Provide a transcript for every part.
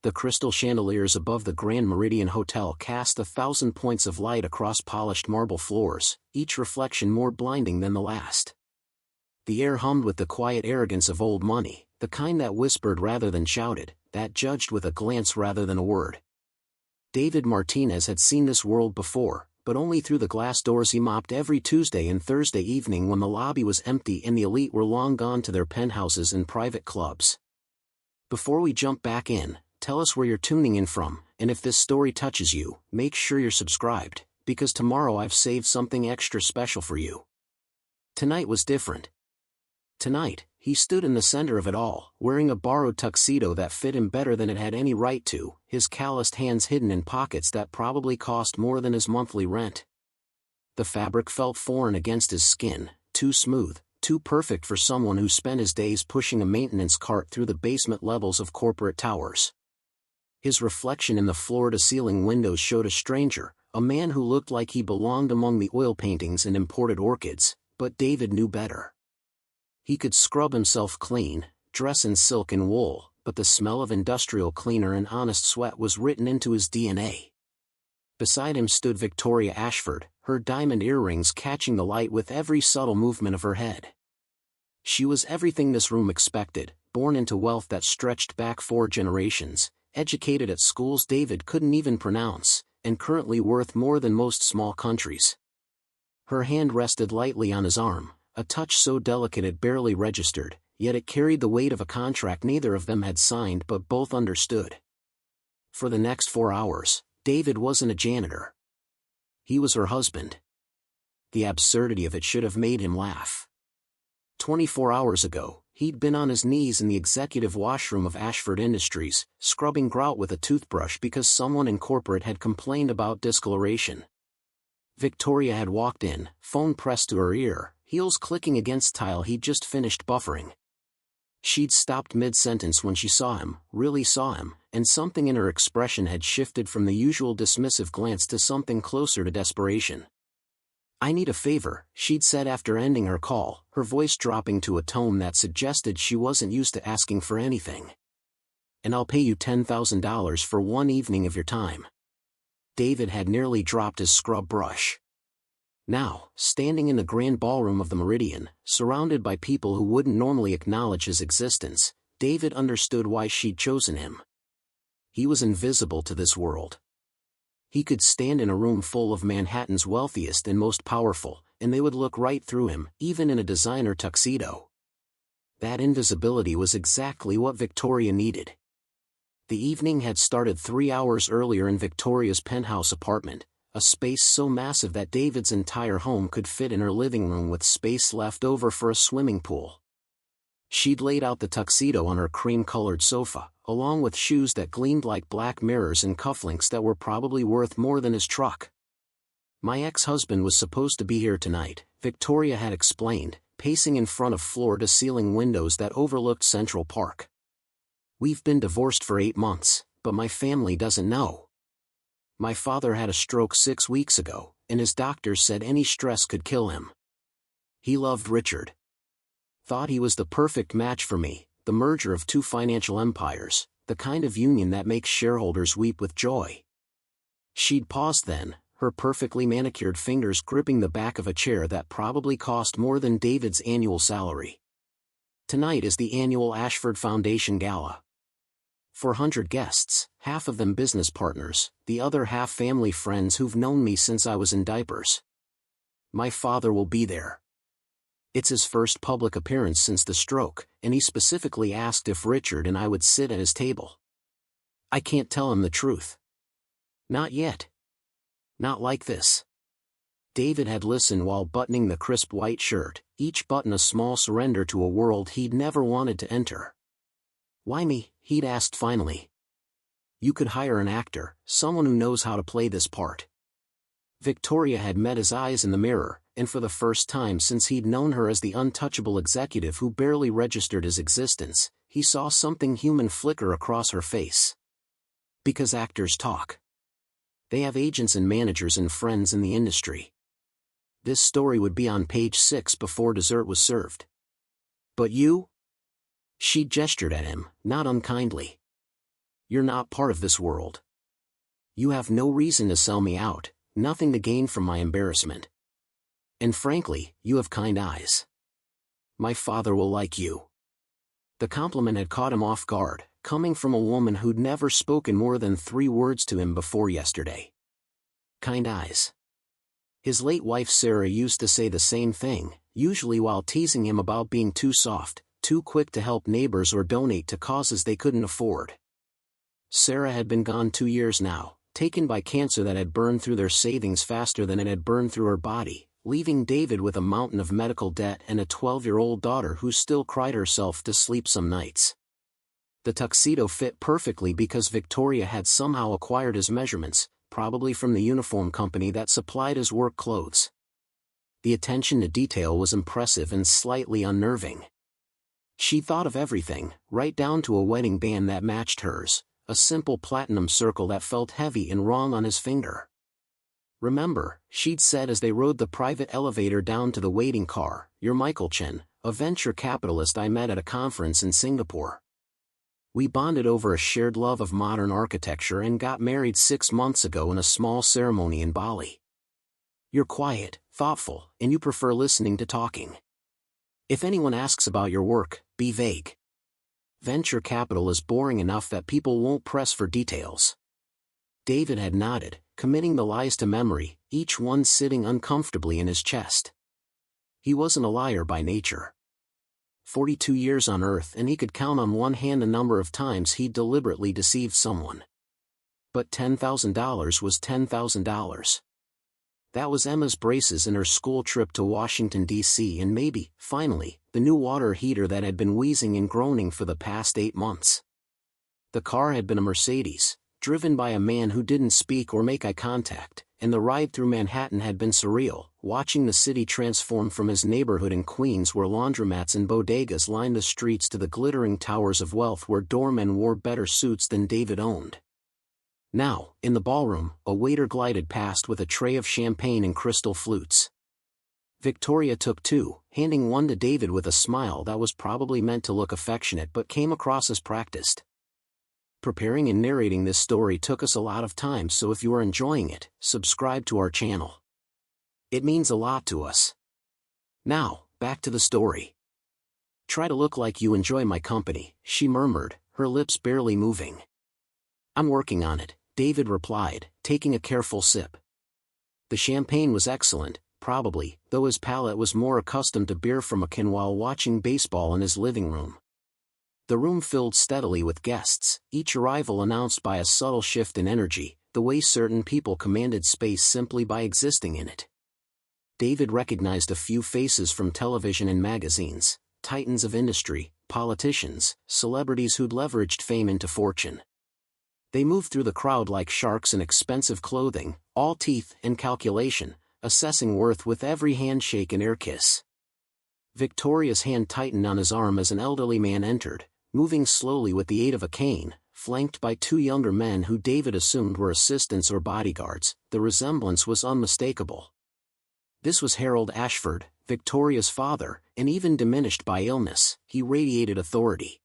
The crystal chandeliers above the Grand Meridian Hotel cast 1,000 points of light across polished marble floors, each reflection more blinding than the last. The air hummed with the quiet arrogance of old money, the kind that whispered rather than shouted, that judged with a glance rather than a word. David Martinez had seen this world before, but only through the glass doors he mopped every Tuesday and Thursday evening when the lobby was empty and the elite were long gone to their penthouses and private clubs. Before we jump back in, tell us where you're tuning in from, and if this story touches you, make sure you're subscribed, because tomorrow I've saved something extra special for you. Tonight was different. Tonight, he stood in the center of it all, wearing a borrowed tuxedo that fit him better than it had any right to, his calloused hands hidden in pockets that probably cost more than his monthly rent. The fabric felt foreign against his skin, too smooth, too perfect for someone who spent his days pushing a maintenance cart through the basement levels of corporate towers. His reflection in the floor-to-ceiling windows showed a stranger, a man who looked like he belonged among the oil paintings and imported orchids, but David knew better. He could scrub himself clean, dress in silk and wool, but the smell of industrial cleaner and honest sweat was written into his DNA. Beside him stood Victoria Ashford, her diamond earrings catching the light with every subtle movement of her head. She was everything this room expected, born into wealth that stretched back 4 generations, educated at schools David couldn't even pronounce, and currently worth more than most small countries. Her hand rested lightly on his arm, a touch so delicate it barely registered, yet it carried the weight of a contract neither of them had signed but both understood. For the next 4 hours, David wasn't a janitor. He was her husband. The absurdity of it should have made him laugh. 24 hours ago, he'd been on his knees in the executive washroom of Ashford Industries, scrubbing grout with a toothbrush because someone in corporate had complained about discoloration. Victoria had walked in, phone pressed to her ear, heels clicking against tile he'd just finished buffering. She'd stopped mid-sentence when she saw him, really saw him, and something in her expression had shifted from the usual dismissive glance to something closer to desperation. "I need a favor," she'd said after ending her call, her voice dropping to a tone that suggested she wasn't used to asking for anything. "And I'll pay you $10,000 for one evening of your time." David had nearly dropped his scrub brush. Now, standing in the grand ballroom of the Meridian, surrounded by people who wouldn't normally acknowledge his existence, David understood why she'd chosen him. He was invisible to this world. He could stand in a room full of Manhattan's wealthiest and most powerful, and they would look right through him, even in a designer tuxedo. That invisibility was exactly what Victoria needed. The evening had started 3 hours earlier in Victoria's penthouse apartment, a space so massive that David's entire home could fit in her living room with space left over for a swimming pool. She'd laid out the tuxedo on her cream-colored sofa, along with shoes that gleamed like black mirrors and cufflinks that were probably worth more than his truck. "My ex-husband was supposed to be here tonight," Victoria had explained, pacing in front of floor-to-ceiling windows that overlooked Central Park. "We've been divorced for 8 months, but my family doesn't know. My father had a stroke 6 weeks ago, and his doctors said any stress could kill him. He loved Richard. Thought he was the perfect match for me, the merger of 2 financial empires, the kind of union that makes shareholders weep with joy." She'd paused then, her perfectly manicured fingers gripping the back of a chair that probably cost more than David's annual salary. "Tonight is the annual Ashford Foundation Gala. 400 guests, half of them business partners, the other half family friends who've known me since I was in diapers. My father will be there. It's his first public appearance since the stroke, and he specifically asked if Richard and I would sit at his table. I can't tell him the truth. Not yet. Not like this." David had listened while buttoning the crisp white shirt, each button a small surrender to a world he'd never wanted to enter. "Why me?" he'd asked finally. "You could hire an actor, someone who knows how to play this part." Victoria had met his eyes in the mirror, and for the first time since he'd known her as the untouchable executive who barely registered his existence, he saw something human flicker across her face. Because actors talk. They have agents and managers and friends in the industry. This story would be on page 6 before dessert was served. "But you?" She gestured at him, not unkindly. You're not part of this world. You have no reason to sell me out, nothing to gain from my embarrassment. And frankly, you have kind eyes. My father will like you." The compliment had caught him off guard, coming from a woman who'd never spoken more than 3 words to him before yesterday. Kind eyes. His late wife Sarah used to say the same thing, usually while teasing him about being too soft, too quick to help neighbors or donate to causes they couldn't afford. Sarah had been gone 2 years now, taken by cancer that had burned through their savings faster than it had burned through her body, leaving David with a mountain of medical debt and a 12-year-old daughter who still cried herself to sleep some nights. The tuxedo fit perfectly because Victoria had somehow acquired his measurements, probably from the uniform company that supplied his work clothes. The attention to detail was impressive and slightly unnerving. She thought of everything, right down to a wedding band that matched hers, a simple platinum circle that felt heavy and wrong on his finger. "Remember," she'd said as they rode the private elevator down to the waiting car, "you're Michael Chen, a venture capitalist I met at a conference in Singapore. We bonded over a shared love of modern architecture and got married 6 months ago in a small ceremony in Bali. You're quiet, thoughtful, and you prefer listening to talking. If anyone asks about your work, be vague. Venture capital is boring enough that people won't press for details." David had nodded, committing the lies to memory, each one sitting uncomfortably in his chest. He wasn't a liar by nature. 42 years on Earth, and he could count on one hand the number of times he'd deliberately deceived someone. But $10,000 was $10,000. That was Emma's braces and her school trip to Washington, D.C., and maybe, finally, the new water heater that had been wheezing and groaning for the past 8 months. The car had been a Mercedes, driven by a man who didn't speak or make eye contact, and the ride through Manhattan had been surreal, watching the city transform from his neighborhood in Queens where laundromats and bodegas lined the streets to the glittering towers of wealth where doormen wore better suits than David owned. Now, in the ballroom, a waiter glided past with a tray of champagne and crystal flutes. Victoria took 2, handing one to David with a smile that was probably meant to look affectionate but came across as practiced. Preparing and narrating this story took us a lot of time, so if you are enjoying it, subscribe to our channel. It means a lot to us. Now, back to the story. "Try to look like you enjoy my company," she murmured, her lips barely moving. "I'm working on it," David replied, taking a careful sip. The champagne was excellent, probably, though his palate was more accustomed to beer from a can while watching baseball in his living room. The room filled steadily with guests, each arrival announced by a subtle shift in energy, the way certain people commanded space simply by existing in it. David recognized a few faces from television and magazines, titans of industry, politicians, celebrities who'd leveraged fame into fortune. They moved through the crowd like sharks in expensive clothing, all teeth and calculation, assessing worth with every handshake and air kiss. Victoria's hand tightened on his arm as an elderly man entered, moving slowly with the aid of a cane, flanked by 2 younger men who David assumed were assistants or bodyguards. The resemblance was unmistakable. This was Harold Ashford, Victoria's father, and even diminished by illness, he radiated authority.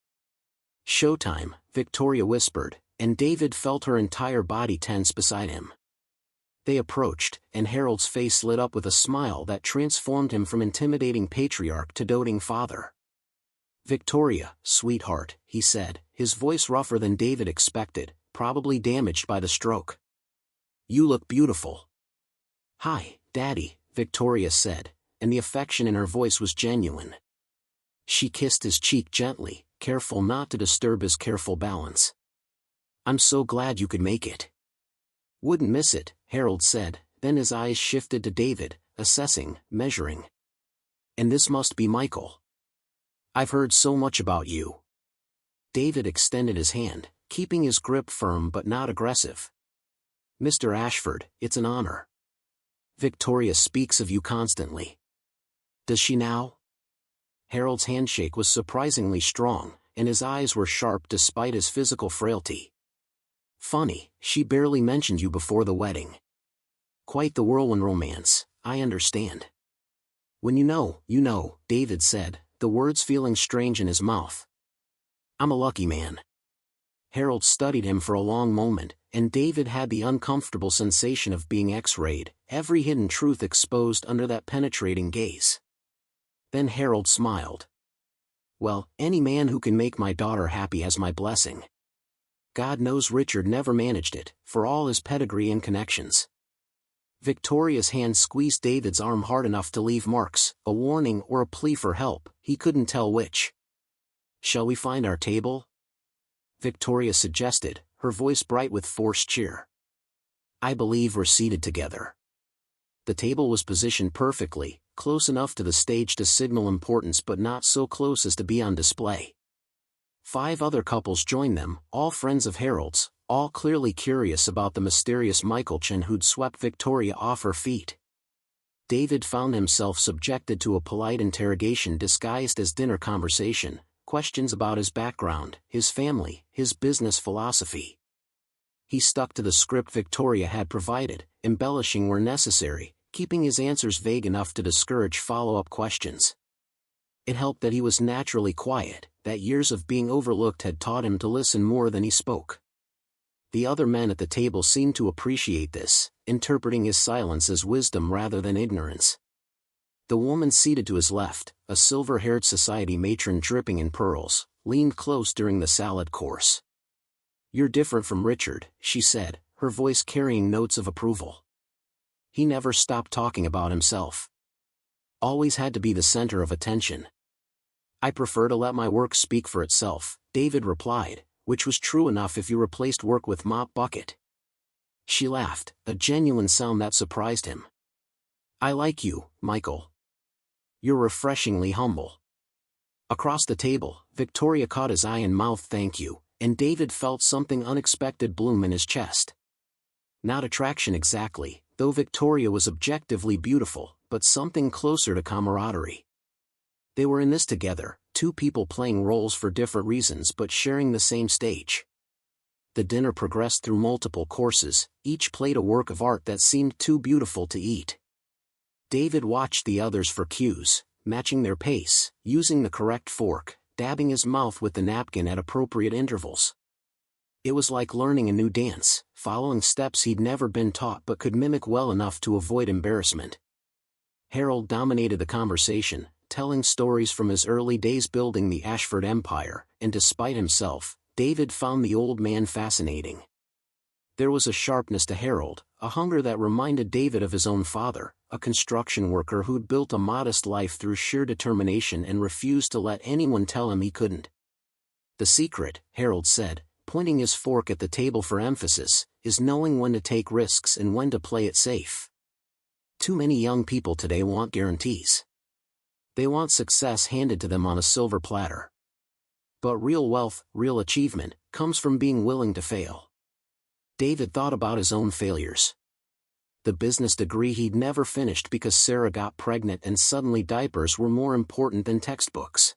"Showtime," Victoria whispered, and David felt her entire body tense beside him. They approached, and Harold's face lit up with a smile that transformed him from intimidating patriarch to doting father. "Victoria, sweetheart," he said, his voice rougher than David expected, probably damaged by the stroke. "You look beautiful." "Hi, Daddy," Victoria said, and the affection in her voice was genuine. She kissed his cheek gently, careful not to disturb his careful balance. "I'm so glad you could make it." "Wouldn't miss it," Harold said, then his eyes shifted to David, assessing, measuring. "And this must be Michael. I've heard so much about you." David extended his hand, keeping his grip firm but not aggressive. "Mr. Ashford, it's an honor. Victoria speaks of you constantly." "Does she now?" Harold's handshake was surprisingly strong, and his eyes were sharp despite his physical frailty. "Funny, she barely mentioned you before the wedding. Quite the whirlwind romance, I understand." "When you know," David said, the words feeling strange in his mouth. "I'm a lucky man." Harold studied him for a long moment, and David had the uncomfortable sensation of being X-rayed, every hidden truth exposed under that penetrating gaze. Then Harold smiled. "Well, any man who can make my daughter happy has my blessing." God knows Richard never managed it, for all his pedigree and connections. Victoria's hand squeezed David's arm hard enough to leave marks, a warning or a plea for help, he couldn't tell which. "Shall we find our table?" Victoria suggested, her voice bright with forced cheer. "I believe we're seated together." The table was positioned perfectly, close enough to the stage to signal importance but not so close as to be on display. 5 other couples joined them, all friends of Harold's, all clearly curious about the mysterious Michaelchen who'd swept Victoria off her feet. David found himself subjected to a polite interrogation disguised as dinner conversation, questions about his background, his family, his business philosophy. He stuck to the script Victoria had provided, embellishing where necessary, keeping his answers vague enough to discourage follow-up questions. It helped that he was naturally quiet, that years of being overlooked had taught him to listen more than he spoke. The other men at the table seemed to appreciate this, interpreting his silence as wisdom rather than ignorance. The woman seated to his left, a silver-haired society matron dripping in pearls, leaned close during the salad course. "You're different from Richard," she said, her voice carrying notes of approval. He never stopped talking about himself. Always had to be the center of attention. "I prefer to let my work speak for itself," David replied, which was true enough if you replaced work with mop bucket. She laughed, a genuine sound that surprised him. "I like you, Michael. You're refreshingly humble." Across the table, Victoria caught his eye and mouthed "thank you," and David felt something unexpected bloom in his chest. Not attraction exactly, though Victoria was objectively beautiful, but something closer to camaraderie. They were in this together, 2 people playing roles for different reasons but sharing the same stage. The dinner progressed through multiple courses, each played a work of art that seemed too beautiful to eat. David watched the others for cues, matching their pace, using the correct fork, dabbing his mouth with the napkin at appropriate intervals. It was like learning a new dance, following steps he'd never been taught but could mimic well enough to avoid embarrassment. Harold dominated the conversation, telling stories from his early days building the Ashford Empire, and despite himself, David found the old man fascinating. There was a sharpness to Harold, a hunger that reminded David of his own father, a construction worker who'd built a modest life through sheer determination and refused to let anyone tell him he couldn't. "The secret," Harold said, pointing his fork at the table for emphasis, "is knowing when to take risks and when to play it safe. Too many young people today want guarantees. They want success handed to them on a silver platter. But real wealth, real achievement, comes from being willing to fail." David thought about his own failures. The business degree he'd never finished because Sarah got pregnant and suddenly diapers were more important than textbooks.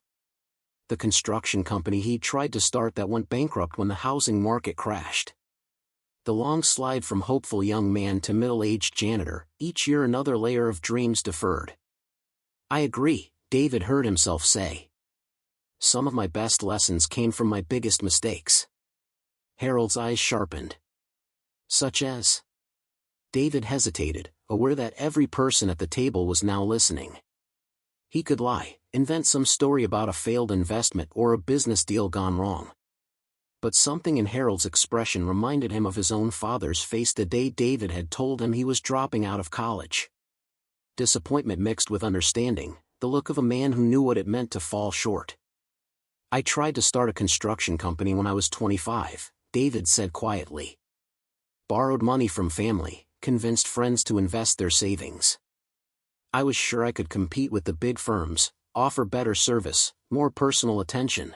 The construction company he tried to start that went bankrupt when the housing market crashed. The long slide from hopeful young man to middle-aged janitor, each year another layer of dreams deferred. "I agree," David heard himself say. "Some of my best lessons came from my biggest mistakes." Harold's eyes sharpened. "Such as?" David hesitated, aware that every person at the table was now listening. He could lie, invent some story about a failed investment or a business deal gone wrong. But something in Harold's expression reminded him of his own father's face the day David had told him he was dropping out of college. Disappointment mixed with understanding, the look of a man who knew what it meant to fall short. "I tried to start a construction company when I was 25, David said quietly. Borrowed money from family, convinced friends to invest their savings. I was sure I could compete with the big firms, offer better service, more personal attention.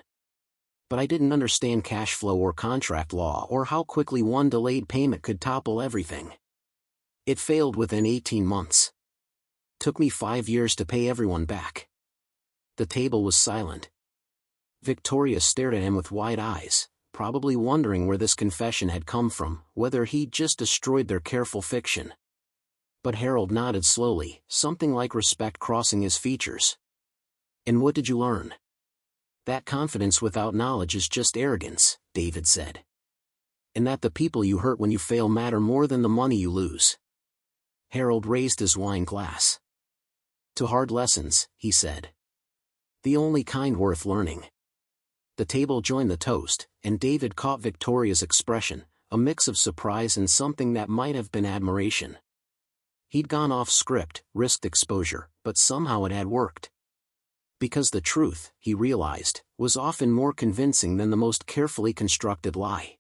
But I didn't understand cash flow or contract law or how quickly one delayed payment could topple everything. It failed within 18 months. Took me 5 years to pay everyone back." The table was silent. Victoria stared at him with wide eyes, probably wondering where this confession had come from, whether he'd just destroyed their careful fiction. But Harold nodded slowly, something like respect crossing his features. "And what did you learn?" "That confidence without knowledge is just arrogance," David said. and that the people you hurt when you fail matter more than the money you lose. Harold raised his wine glass. To hard lessons, he said. The only kind worth learning. The table joined the toast, and David caught Victoria's expression, a mix of surprise and something that might have been admiration. He'd gone off script, risked exposure, but somehow it had worked. Because the truth, he realized, was often more convincing than the most carefully constructed lie.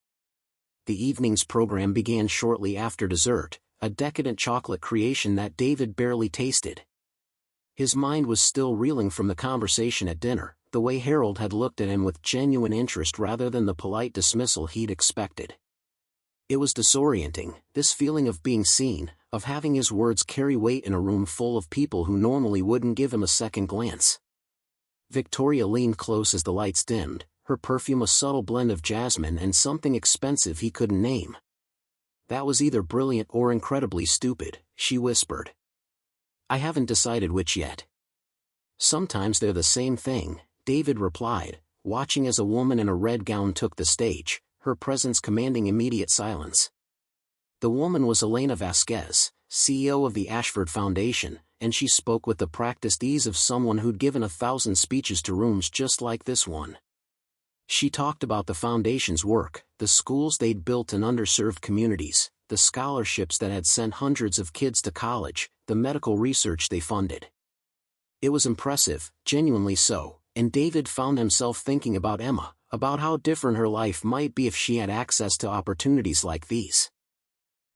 The evening's program began shortly after dessert, a decadent chocolate creation that David barely tasted. His mind was still reeling from the conversation at dinner, the way Harold had looked at him with genuine interest rather than the polite dismissal he'd expected. It was disorienting, this feeling of being seen, of having his words carry weight in a room full of people who normally wouldn't give him a second glance. Victoria leaned close as the lights dimmed, her perfume a subtle blend of jasmine and something expensive he couldn't name. That was either brilliant or incredibly stupid, she whispered. I haven't decided which yet. Sometimes they're the same thing, David replied, watching as a woman in a red gown took the stage, her presence commanding immediate silence. The woman was Elena Vasquez, CEO of the Ashford Foundation, and she spoke with the practiced ease of someone who'd given 1,000 speeches to rooms just like this one. She talked about the foundation's work, the schools they'd built in underserved communities, the scholarships that had sent hundreds of kids to college, the medical research they funded. It was impressive, genuinely so, and David found himself thinking about Emma, about how different her life might be if she had access to opportunities like these.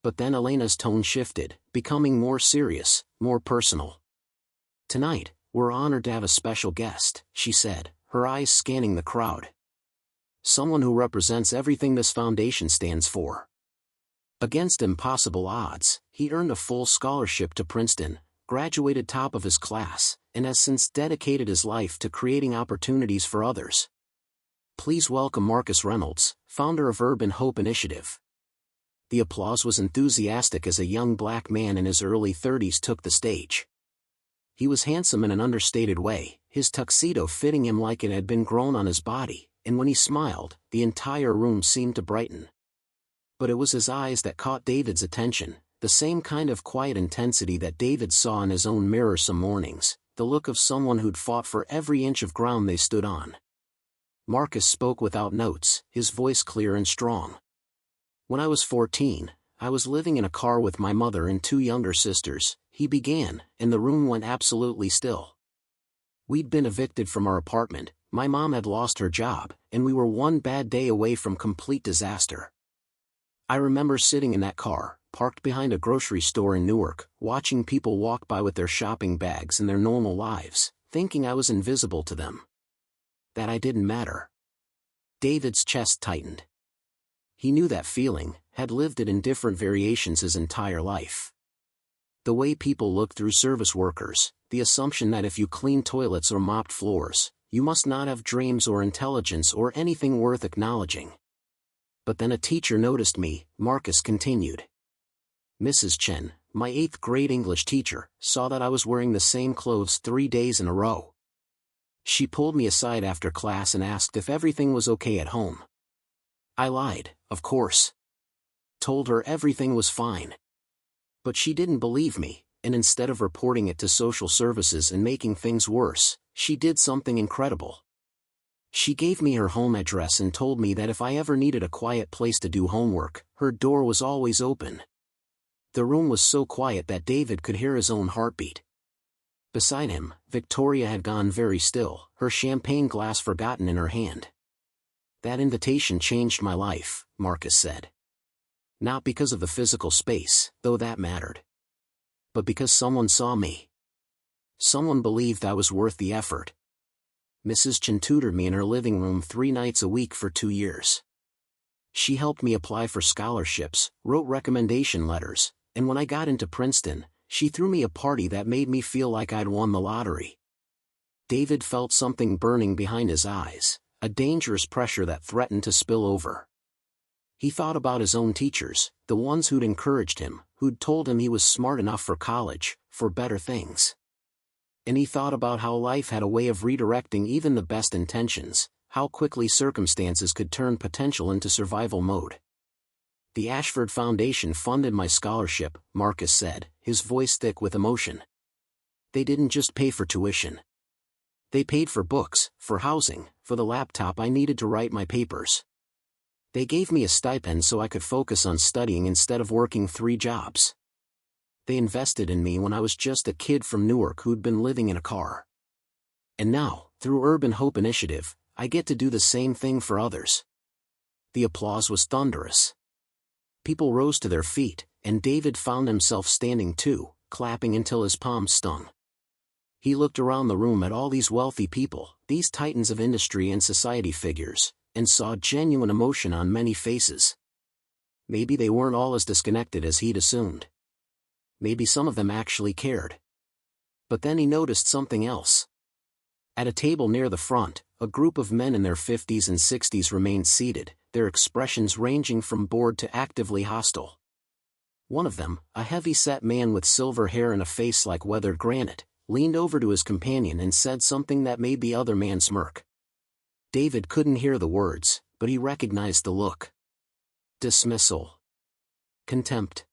But then Elena's tone shifted, becoming more serious, more personal. Tonight, we're honored to have a special guest, she said, her eyes scanning the crowd. Someone who represents everything this foundation stands for. Against impossible odds, he earned a full scholarship to Princeton, graduated top of his class, and has since dedicated his life to creating opportunities for others. Please welcome Marcus Reynolds, founder of Urban Hope Initiative. The applause was enthusiastic as a young black man in his early 30s took the stage. He was handsome in an understated way, his tuxedo fitting him like it had been grown on his body, and when he smiled, the entire room seemed to brighten. But it was his eyes that caught David's attention, the same kind of quiet intensity that David saw in his own mirror some mornings, the look of someone who'd fought for every inch of ground they stood on. Marcus spoke without notes, his voice clear and strong. When I was 14, I was living in a car with my mother and 2 younger sisters, he began, and the room went absolutely still. We'd been evicted from our apartment, my mom had lost her job, and we were one bad day away from complete disaster. I remember sitting in that car, parked behind a grocery store in Newark, watching people walk by with their shopping bags and their normal lives, thinking I was invisible to them. That I didn't matter. David's chest tightened. He knew that feeling, had lived it in different variations his entire life. The way people look through service workers, the assumption that if you clean toilets or mopped floors, you must not have dreams or intelligence or anything worth acknowledging. But then a teacher noticed me, Marcus continued. Mrs. Chen, my 8th grade English teacher, saw that I was wearing the same clothes 3 days in a row. She pulled me aside after class and asked if everything was okay at home. I lied, of course. Told her everything was fine. But she didn't believe me, and instead of reporting it to social services and making things worse, she did something incredible. She gave me her home address and told me that if I ever needed a quiet place to do homework, her door was always open. The room was so quiet that David could hear his own heartbeat. Beside him, Victoria had gone very still, her champagne glass forgotten in her hand. That invitation changed my life, Marcus said. Not because of the physical space, though that mattered. But because someone saw me. Someone believed I was worth the effort. Mrs. Chen tutored me in her living room 3 nights a week for 2 years. She helped me apply for scholarships, wrote recommendation letters, and when I got into Princeton, she threw me a party that made me feel like I'd won the lottery. David felt something burning behind his eyes, a dangerous pressure that threatened to spill over. He thought about his own teachers, the ones who'd encouraged him, who'd told him he was smart enough for college, for better things. And he thought about how life had a way of redirecting even the best intentions, how quickly circumstances could turn potential into survival mode. The Ashford Foundation funded my scholarship, Marcus said, his voice thick with emotion. They didn't just pay for tuition. They paid for books, for housing, for the laptop I needed to write my papers. They gave me a stipend so I could focus on studying instead of working 3 jobs. They invested in me when I was just a kid from Newark who'd been living in a car. And now, through Urban Hope Initiative, I get to do the same thing for others. The applause was thunderous. People rose to their feet, and David found himself standing too, clapping until his palms stung. He looked around the room at all these wealthy people, these titans of industry and society figures, and saw genuine emotion on many faces. Maybe they weren't all as disconnected as he'd assumed. Maybe some of them actually cared. But then he noticed something else. At a table near the front, a group of men in their 50s and 60s remained seated, their expressions ranging from bored to actively hostile. One of them, a heavy-set man with silver hair and a face like weathered granite, leaned over to his companion and said something that made the other man smirk. David couldn't hear the words, but he recognized the look. Dismissal. Contempt.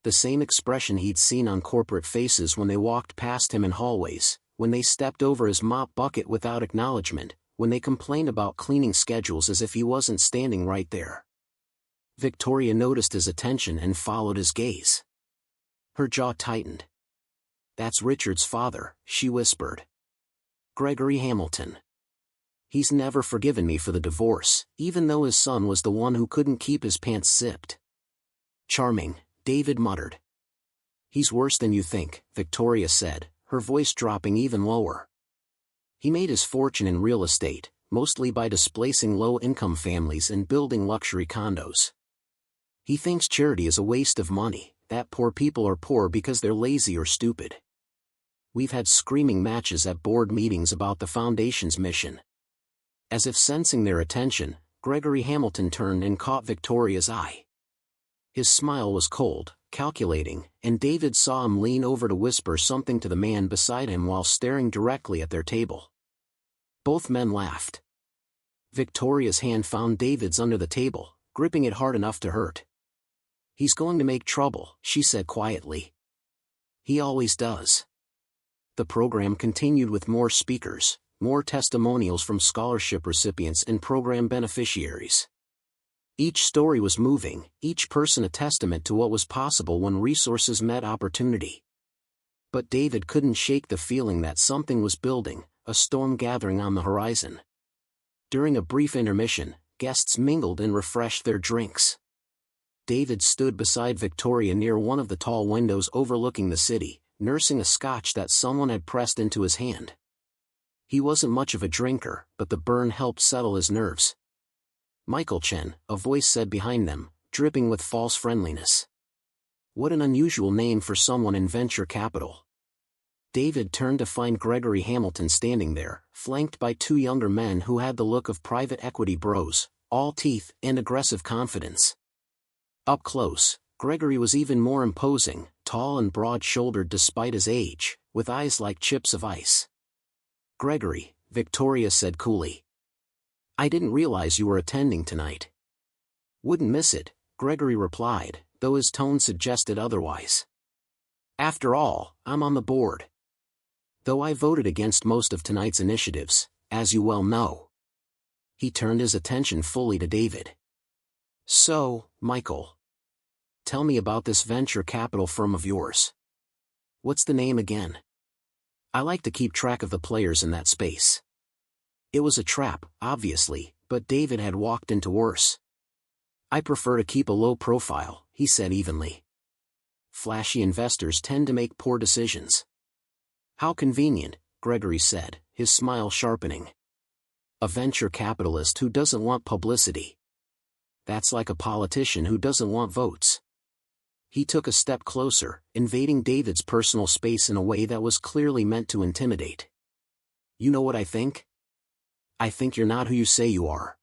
The same expression he'd seen on corporate faces when they walked past him in hallways, when they stepped over his mop bucket without acknowledgement, when they complained about cleaning schedules as if he wasn't standing right there. Victoria noticed his attention and followed his gaze. Her jaw tightened. "That's Richard's father," she whispered. "Gregory Hamilton. He's never forgiven me for the divorce, even though his son was the one who couldn't keep his pants zipped." "Charming," David muttered. "He's worse than you think," Victoria said, her voice dropping even lower. "He made his fortune in real estate, mostly by displacing low-income families and building luxury condos. He thinks charity is a waste of money, that poor people are poor because they're lazy or stupid. We've had screaming matches at board meetings about the foundation's mission." As if sensing their attention, Gregory Hamilton turned and caught Victoria's eye. His smile was cold, calculating, and David saw him lean over to whisper something to the man beside him while staring directly at their table. Both men laughed. Victoria's hand found David's under the table, gripping it hard enough to hurt. "He's going to make trouble," she said quietly. "He always does." The program continued with more speakers, more testimonials from scholarship recipients and program beneficiaries. Each story was moving, each person a testament to what was possible when resources met opportunity. But David couldn't shake the feeling that something was building, a storm gathering on the horizon. During a brief intermission, guests mingled and refreshed their drinks. David stood beside Victoria near one of the tall windows overlooking the city, nursing a scotch that someone had pressed into his hand. He wasn't much of a drinker, but the burn helped settle his nerves. "Michael Chen," a voice said behind them, dripping with false friendliness. What an unusual name for someone in venture capital. David turned to find Gregory Hamilton standing there, flanked by 2 younger men who had the look of private equity bros, all teeth and aggressive confidence. Up close, Gregory was even more imposing, tall and broad-shouldered despite his age, with eyes like chips of ice. "Gregory," Victoria said coolly. "I didn't realize you were attending tonight." "Wouldn't miss it," Gregory replied, though his tone suggested otherwise. "After all, I'm on the board. Though I voted against most of tonight's initiatives, as you well know." He turned his attention fully to David. "So, Michael, tell me about this venture capital firm of yours. What's the name again? I like to keep track of the players in that space." It was a trap, obviously, but David had walked into worse. "I prefer to keep a low profile," he said evenly. "Flashy investors tend to make poor decisions." "How convenient," Gregory said, his smile sharpening. "A venture capitalist who doesn't want publicity. That's like a politician who doesn't want votes." He took a step closer, invading David's personal space in a way that was clearly meant to intimidate. "You know what I think? I think you're not who you say you are."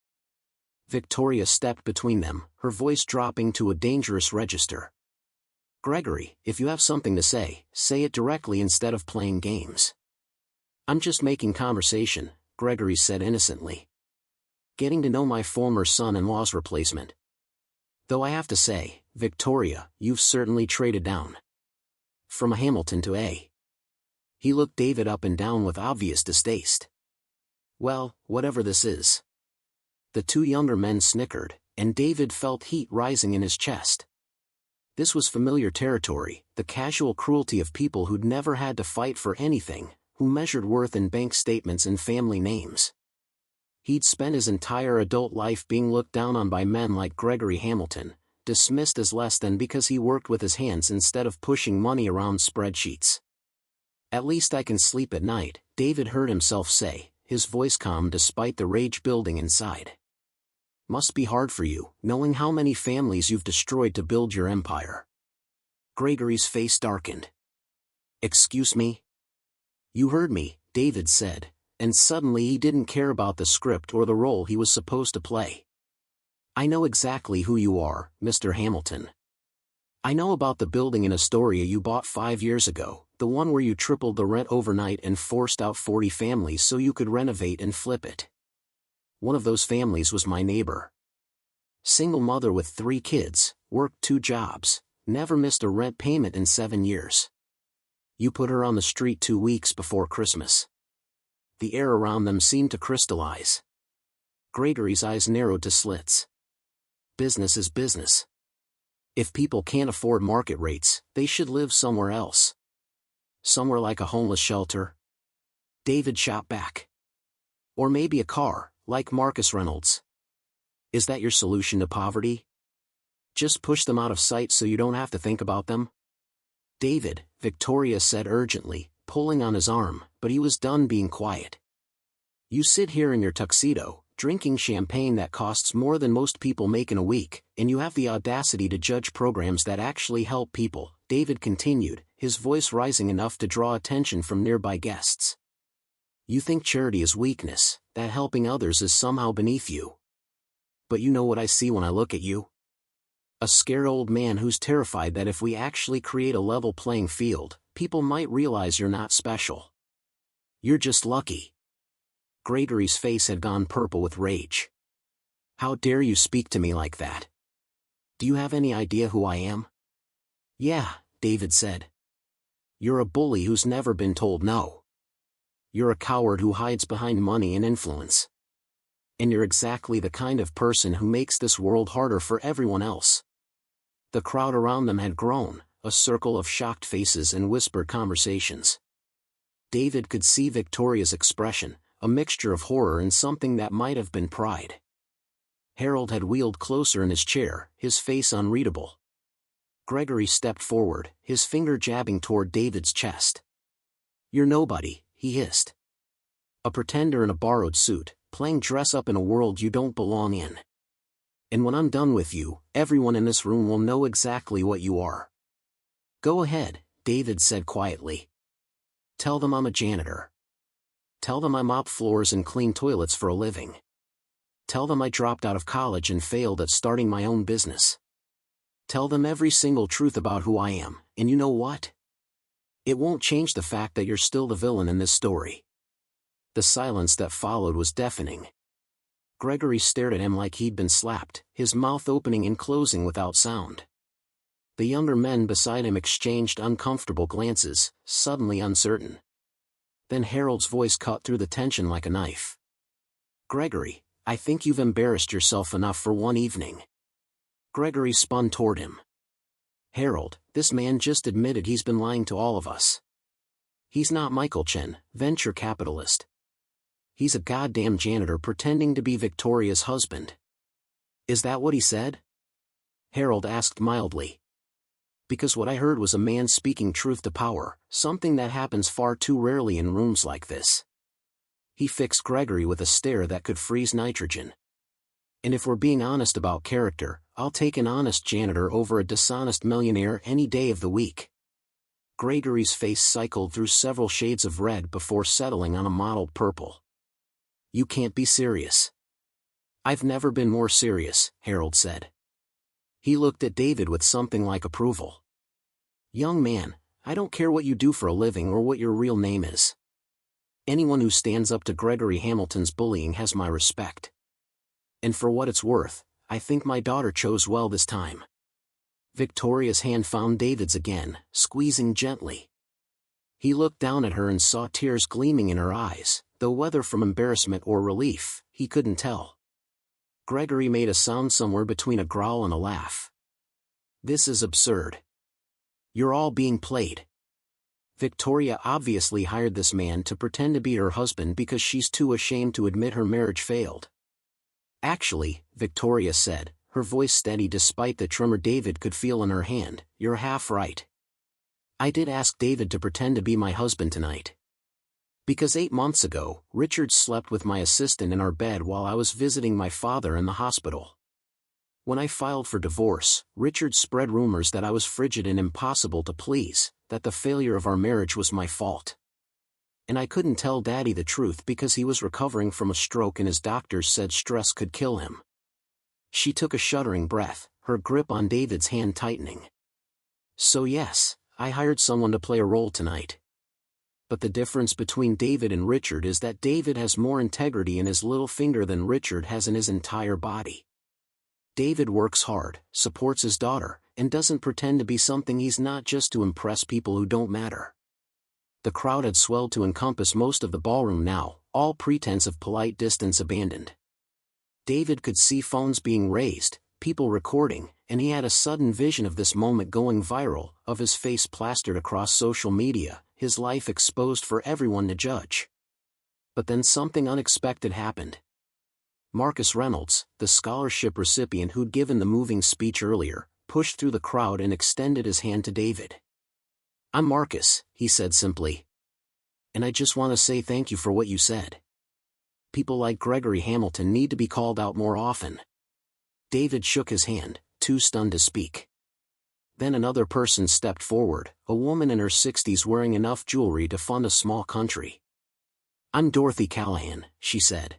Victoria stepped between them, her voice dropping to a dangerous register. "Gregory, if you have something to say it directly instead of playing games." "I'm just making conversation," Gregory said innocently. "Getting to know my former son-in-law's replacement." Though I have to say, Victoria, you've certainly traded down. From a Hamilton to a. He looked David up and down with obvious distaste. Well, whatever this is. The two younger men snickered, and David felt heat rising in his chest. This was familiar territory, the casual cruelty of people who'd never had to fight for anything, who measured worth in bank statements and family names. He'd spent his entire adult life being looked down on by men like Gregory Hamilton, dismissed as less than because he worked with his hands instead of pushing money around spreadsheets. At least I can sleep at night, David heard himself say, his voice calm despite the rage building inside. Must be hard for you, knowing how many families you've destroyed to build your empire. Gregory's face darkened. Excuse me? You heard me, David said, and suddenly he didn't care about the script or the role he was supposed to play. I know exactly who you are, Mr. Hamilton. I know about the building in Astoria you bought 5 years ago, the one where you tripled the rent overnight and forced out 40 families so you could renovate and flip it. One of those families was my neighbor. Single mother with 3 kids, worked 2 jobs, never missed a rent payment in 7 years. You put her on the street 2 weeks before Christmas. The air around them seemed to crystallize. Gregory's eyes narrowed to slits. Business is business. If people can't afford market rates, they should live somewhere else. Somewhere like a homeless shelter. David shot back. Or maybe a car, like Marcus Reynolds. Is that your solution to poverty? Just push them out of sight so you don't have to think about them? David, Victoria said urgently, pulling on his arm, but he was done being quiet. You sit here in your tuxedo, drinking champagne that costs more than most people make in a week, and you have the audacity to judge programs that actually help people, David continued, his voice rising enough to draw attention from nearby guests. You think charity is weakness, that helping others is somehow beneath you. But you know what I see when I look at you? A scared old man who's terrified that if we actually create a level playing field, people might realize you're not special. You're just lucky. Gregory's face had gone purple with rage. How dare you speak to me like that? Do you have any idea who I am? Yeah, David said. You're a bully who's never been told no. You're a coward who hides behind money and influence. And you're exactly the kind of person who makes this world harder for everyone else. The crowd around them had grown, a circle of shocked faces and whispered conversations. David could see Victoria's expression, a mixture of horror and something that might have been pride. Harold had wheeled closer in his chair, his face unreadable. Gregory stepped forward, his finger jabbing toward David's chest. You're nobody, he hissed. A pretender in a borrowed suit, playing dress-up in a world you don't belong in. And when I'm done with you, everyone in this room will know exactly what you are. Go ahead, David said quietly. Tell them I'm a janitor. Tell them I mop floors and clean toilets for a living. Tell them I dropped out of college and failed at starting my own business. Tell them every single truth about who I am, and you know what? It won't change the fact that you're still the villain in this story. The silence that followed was deafening. Gregory stared at him like he'd been slapped, his mouth opening and closing without sound. The younger men beside him exchanged uncomfortable glances, suddenly uncertain. Then Harold's voice cut through the tension like a knife. Gregory, I think you've embarrassed yourself enough for one evening. Gregory spun toward him. Harold, this man just admitted he's been lying to all of us. He's not Michael Chen, venture capitalist. He's a goddamn janitor pretending to be Victoria's husband. Is that what he said? Harold asked mildly. Because what I heard was a man speaking truth to power, something that happens far too rarely in rooms like this. He fixed Gregory with a stare that could freeze nitrogen. And if we're being honest about character, I'll take an honest janitor over a dishonest millionaire any day of the week. Gregory's face cycled through several shades of red before settling on a mottled purple. You can't be serious. I've never been more serious, Harold said. He looked at David with something like approval. Young man, I don't care what you do for a living or what your real name is. Anyone who stands up to Gregory Hamilton's bullying has my respect. And for what it's worth, I think my daughter chose well this time. Victoria's hand found David's again, squeezing gently. He looked down at her and saw tears gleaming in her eyes, though whether from embarrassment or relief, he couldn't tell. Gregory made a sound somewhere between a growl and a laugh. This is absurd. You're all being played. Victoria obviously hired this man to pretend to be her husband because she's too ashamed to admit her marriage failed. Actually, Victoria said, her voice steady despite the tremor David could feel in her hand, you're half right. I did ask David to pretend to be my husband tonight. Because 8 months ago, Richard slept with my assistant in our bed while I was visiting my father in the hospital. When I filed for divorce, Richard spread rumors that I was frigid and impossible to please, that the failure of our marriage was my fault. And I couldn't tell Daddy the truth because he was recovering from a stroke and his doctors said stress could kill him. She took a shuddering breath, her grip on David's hand tightening. So yes, I hired someone to play a role tonight. But the difference between David and Richard is that David has more integrity in his little finger than Richard has in his entire body. David works hard, supports his daughter, and doesn't pretend to be something he's not just to impress people who don't matter. The crowd had swelled to encompass most of the ballroom now, all pretense of polite distance abandoned. David could see phones being raised, people recording, and he had a sudden vision of this moment going viral, of his face plastered across social media, his life exposed for everyone to judge. But then something unexpected happened. Marcus Reynolds, the scholarship recipient who'd given the moving speech earlier, pushed through the crowd and extended his hand to David. I'm Marcus, he said simply. And I just want to say thank you for what you said. People like Gregory Hamilton need to be called out more often. David shook his hand, too stunned to speak. Then another person stepped forward, a woman in her 60s wearing enough jewelry to fund a small country. I'm Dorothy Callahan, she said.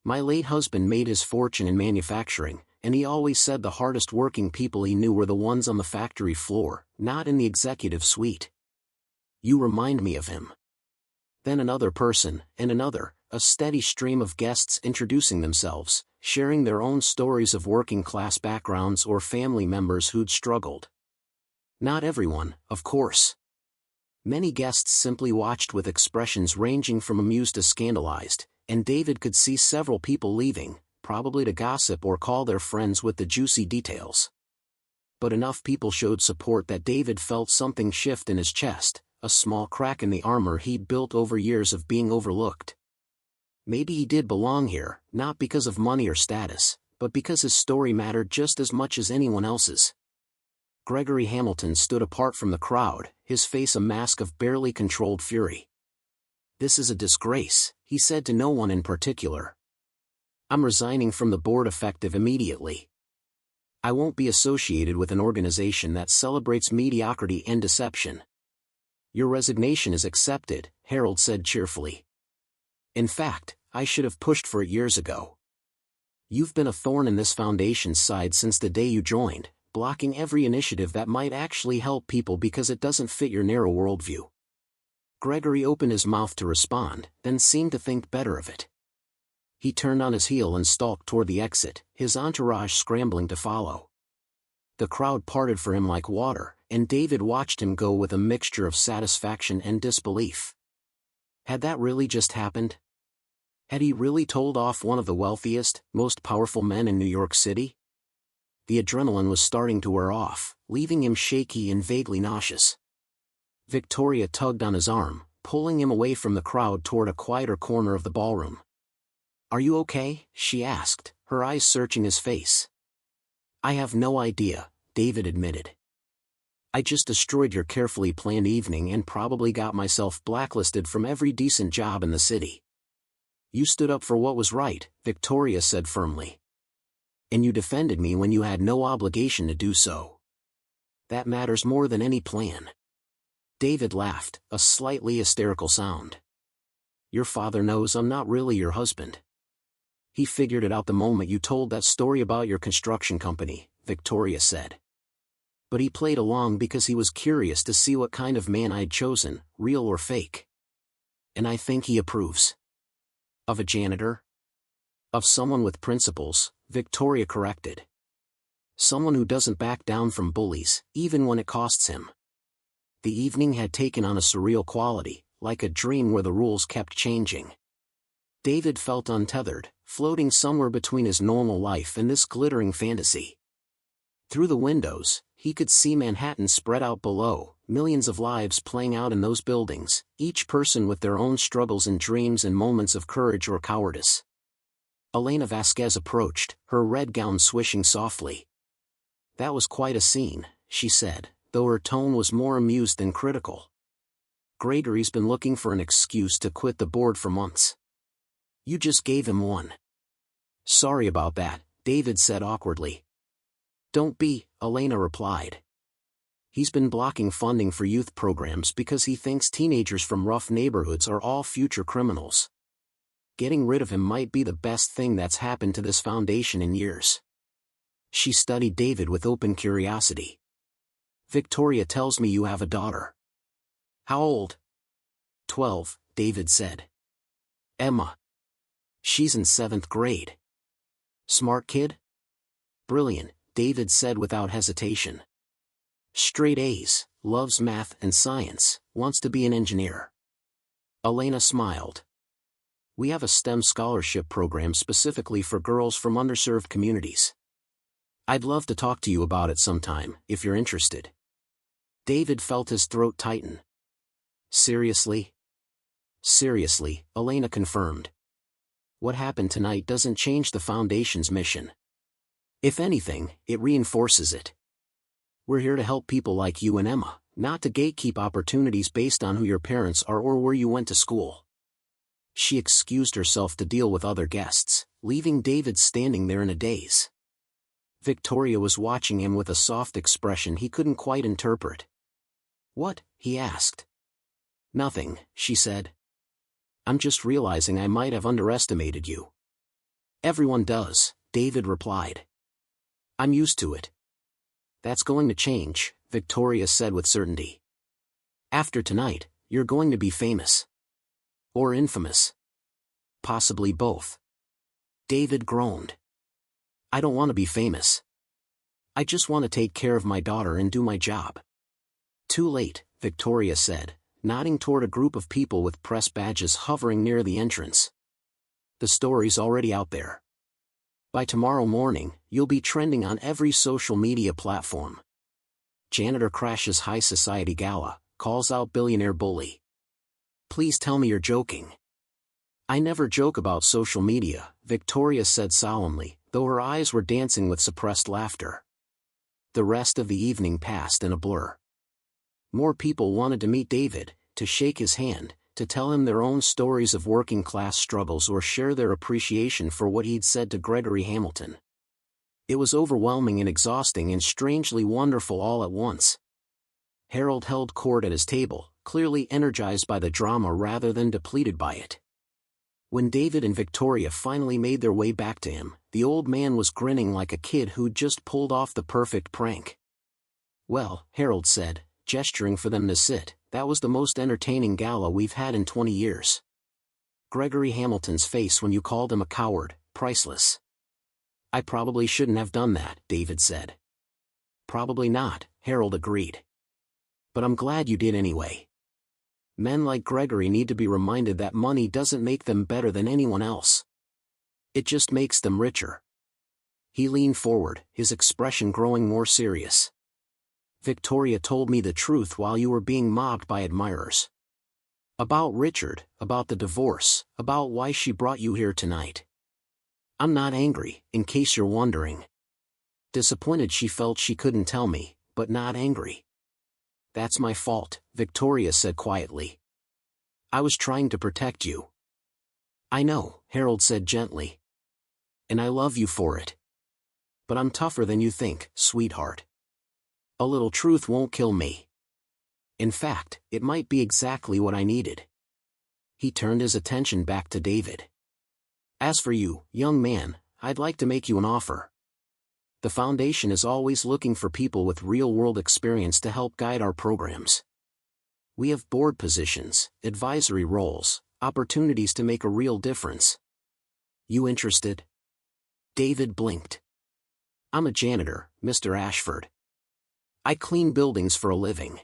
My late husband made his fortune in manufacturing, and he always said the hardest working people he knew were the ones on the factory floor, not in the executive suite. You remind me of him. Then another person, and another, a steady stream of guests introducing themselves, sharing their own stories of working-class backgrounds or family members who'd struggled. Not everyone, of course. Many guests simply watched with expressions ranging from amused to scandalized, and David could see several people leaving, probably to gossip or call their friends with the juicy details. But enough people showed support that David felt something shift in his chest, a small crack in the armor he'd built over years of being overlooked. Maybe he did belong here, not because of money or status, but because his story mattered just as much as anyone else's. Gregory Hamilton stood apart from the crowd, his face a mask of barely controlled fury. This is a disgrace, he said to no one in particular. I'm resigning from the board effective immediately. I won't be associated with an organization that celebrates mediocrity and deception. Your resignation is accepted, Harold said cheerfully. In fact, I should have pushed for it years ago. You've been a thorn in this foundation's side since the day you joined, blocking every initiative that might actually help people because it doesn't fit your narrow worldview. Gregory opened his mouth to respond, then seemed to think better of it. He turned on his heel and stalked toward the exit, his entourage scrambling to follow. The crowd parted for him like water, and David watched him go with a mixture of satisfaction and disbelief. Had that really just happened? Had he really told off one of the wealthiest, most powerful men in New York City? The adrenaline was starting to wear off, leaving him shaky and vaguely nauseous. Victoria tugged on his arm, pulling him away from the crowd toward a quieter corner of the ballroom. Are you okay? She asked, her eyes searching his face. I have no idea, David admitted. I just destroyed your carefully planned evening and probably got myself blacklisted from every decent job in the city. You stood up for what was right, Victoria said firmly. And you defended me when you had no obligation to do so. That matters more than any plan. David laughed, a slightly hysterical sound. Your father knows I'm not really your husband. He figured it out the moment you told that story about your construction company, Victoria said. But he played along because he was curious to see what kind of man I'd chosen, real or fake. And I think he approves. Of a janitor? Of someone with principles, Victoria corrected. Someone who doesn't back down from bullies, even when it costs him. The evening had taken on a surreal quality, like a dream where the rules kept changing. David felt untethered, floating somewhere between his normal life and this glittering fantasy. Through the windows, he could see Manhattan spread out below, millions of lives playing out in those buildings, each person with their own struggles and dreams and moments of courage or cowardice. Elena Vasquez approached, her red gown swishing softly. "That was quite a scene," she said, though her tone was more amused than critical. "Gregory's been looking for an excuse to quit the board for months. You just gave him one." "Sorry about that," David said awkwardly. "Don't be," Elena replied. "He's been blocking funding for youth programs because he thinks teenagers from rough neighborhoods are all future criminals. Getting rid of him might be the best thing that's happened to this foundation in years." She studied David with open curiosity. "Victoria tells me you have a daughter." "How old?" 12, David said. "Emma. She's in 7th grade. Smart kid?" "Brilliant," David said without hesitation. "Straight A's, loves math and science, wants to be an engineer." Elena smiled. "We have a STEM scholarship program specifically for girls from underserved communities. I'd love to talk to you about it sometime, if you're interested." David felt his throat tighten. "Seriously?" "Seriously," Elena confirmed. "What happened tonight doesn't change the Foundation's mission. If anything, it reinforces it. We're here to help people like you and Emma, not to gatekeep opportunities based on who your parents are or where you went to school." She excused herself to deal with other guests, leaving David standing there in a daze. Victoria was watching him with a soft expression he couldn't quite interpret. "What?" he asked. "Nothing," she said. "I'm just realizing I might have underestimated you." "Everyone does," David replied. "I'm used to it." "That's going to change," Victoria said with certainty. "After tonight, you're going to be famous. Or infamous. Possibly both." David groaned. "I don't want to be famous. I just want to take care of my daughter and do my job." "Too late," Victoria said, nodding toward a group of people with press badges hovering near the entrance. "The story's already out there. By tomorrow morning, you'll be trending on every social media platform. Janitor crashes high society gala, calls out billionaire bully." "Please tell me you're joking." "I never joke about social media," Victoria said solemnly, though her eyes were dancing with suppressed laughter. The rest of the evening passed in a blur. More people wanted to meet David, to shake his hand, to tell him their own stories of working-class struggles or share their appreciation for what he'd said to Gregory Hamilton. It was overwhelming and exhausting and strangely wonderful all at once. Harold held court at his table, clearly energized by the drama rather than depleted by it. When David and Victoria finally made their way back to him, the old man was grinning like a kid who'd just pulled off the perfect prank. "Well," Harold said, gesturing for them to sit, "that was the most entertaining gala we've had in 20 years. Gregory Hamilton's face when you called him a coward, priceless." "I probably shouldn't have done that," David said. "Probably not," Harold agreed. "But I'm glad you did anyway. Men like Gregory need to be reminded that money doesn't make them better than anyone else. It just makes them richer." He leaned forward, his expression growing more serious. "Victoria told me the truth while you were being mobbed by admirers. About Richard, about the divorce, about why she brought you here tonight. I'm not angry, in case you're wondering. Disappointed she felt she couldn't tell me, but not angry." "That's my fault," Victoria said quietly. "I was trying to protect you." "I know," Harold said gently. "And I love you for it. But I'm tougher than you think, sweetheart. A little truth won't kill me. In fact, it might be exactly what I needed." He turned his attention back to David. "As for you, young man, I'd like to make you an offer. The Foundation is always looking for people with real-world experience to help guide our programs. We have board positions, advisory roles, opportunities to make a real difference. You interested?" David blinked. I'm a janitor, Mr. Ashford. I clean buildings for a living.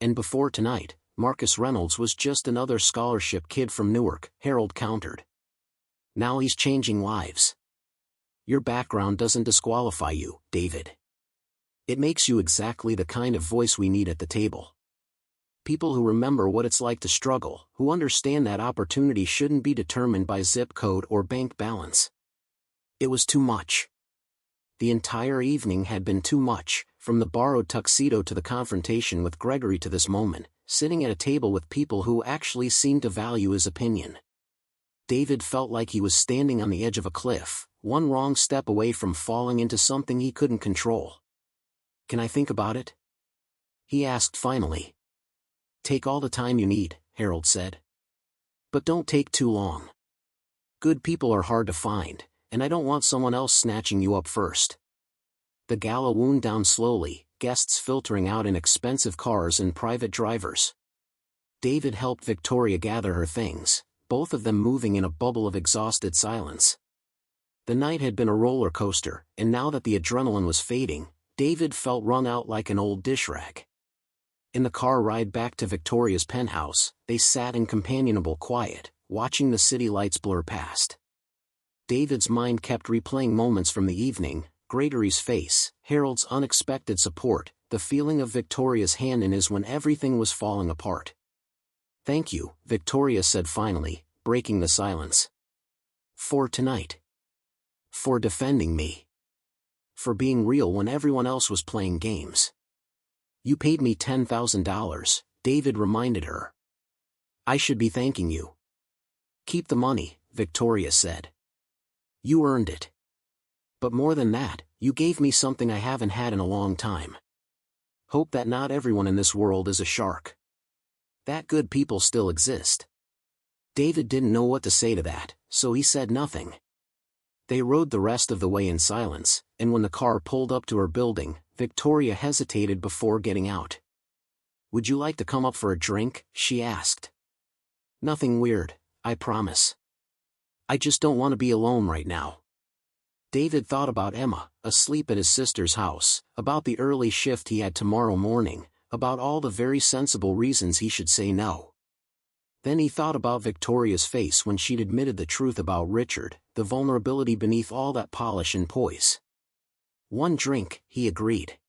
And before tonight, Marcus Reynolds was just another scholarship kid from Newark, Harold countered. Now he's changing lives. Your background doesn't disqualify you, David. It makes you exactly the kind of voice we need at the table. People who remember what it's like to struggle, who understand that opportunity shouldn't be determined by zip code or bank balance. It was too much. The entire evening had been too much, from the borrowed tuxedo to the confrontation with Gregory to this moment, sitting at a table with people who actually seemed to value his opinion. David felt like he was standing on the edge of a cliff, one wrong step away from falling into something he couldn't control. Can I think about it? He asked finally. Take all the time you need, Harold said. But don't take too long. Good people are hard to find, and I don't want someone else snatching you up first. The Gala wound down slowly, guests filtering out in expensive cars and private drivers. David helped Victoria gather her things, both of them moving in a bubble of exhausted silence. The night had been a roller coaster, and now that the adrenaline was fading, David felt wrung out like an old dish rag. In the car ride back to Victoria's penthouse, they sat in companionable quiet, watching the city lights blur past. David's mind kept replaying moments from the evening, Gregory's face, Harold's unexpected support, the feeling of Victoria's hand in his when everything was falling apart. Thank you, Victoria said finally, breaking the silence. For tonight. For defending me. For being real when everyone else was playing games. You paid me $10,000, David reminded her. I should be thanking you. Keep the money, Victoria said. You earned it. But more than that, you gave me something I haven't had in a long time. Hope that not everyone in this world is a shark. That good people still exist. David didn't know what to say to that, so he said nothing. They rode the rest of the way in silence, and when the car pulled up to her building, Victoria hesitated before getting out. Would you like to come up for a drink? She asked. Nothing weird, I promise. I just don't want to be alone right now. David thought about Emma, asleep at his sister's house, about the early shift he had tomorrow morning, about all the very sensible reasons he should say no. Then he thought about Victoria's face when she'd admitted the truth about Richard, the vulnerability beneath all that polish and poise. One drink, he agreed.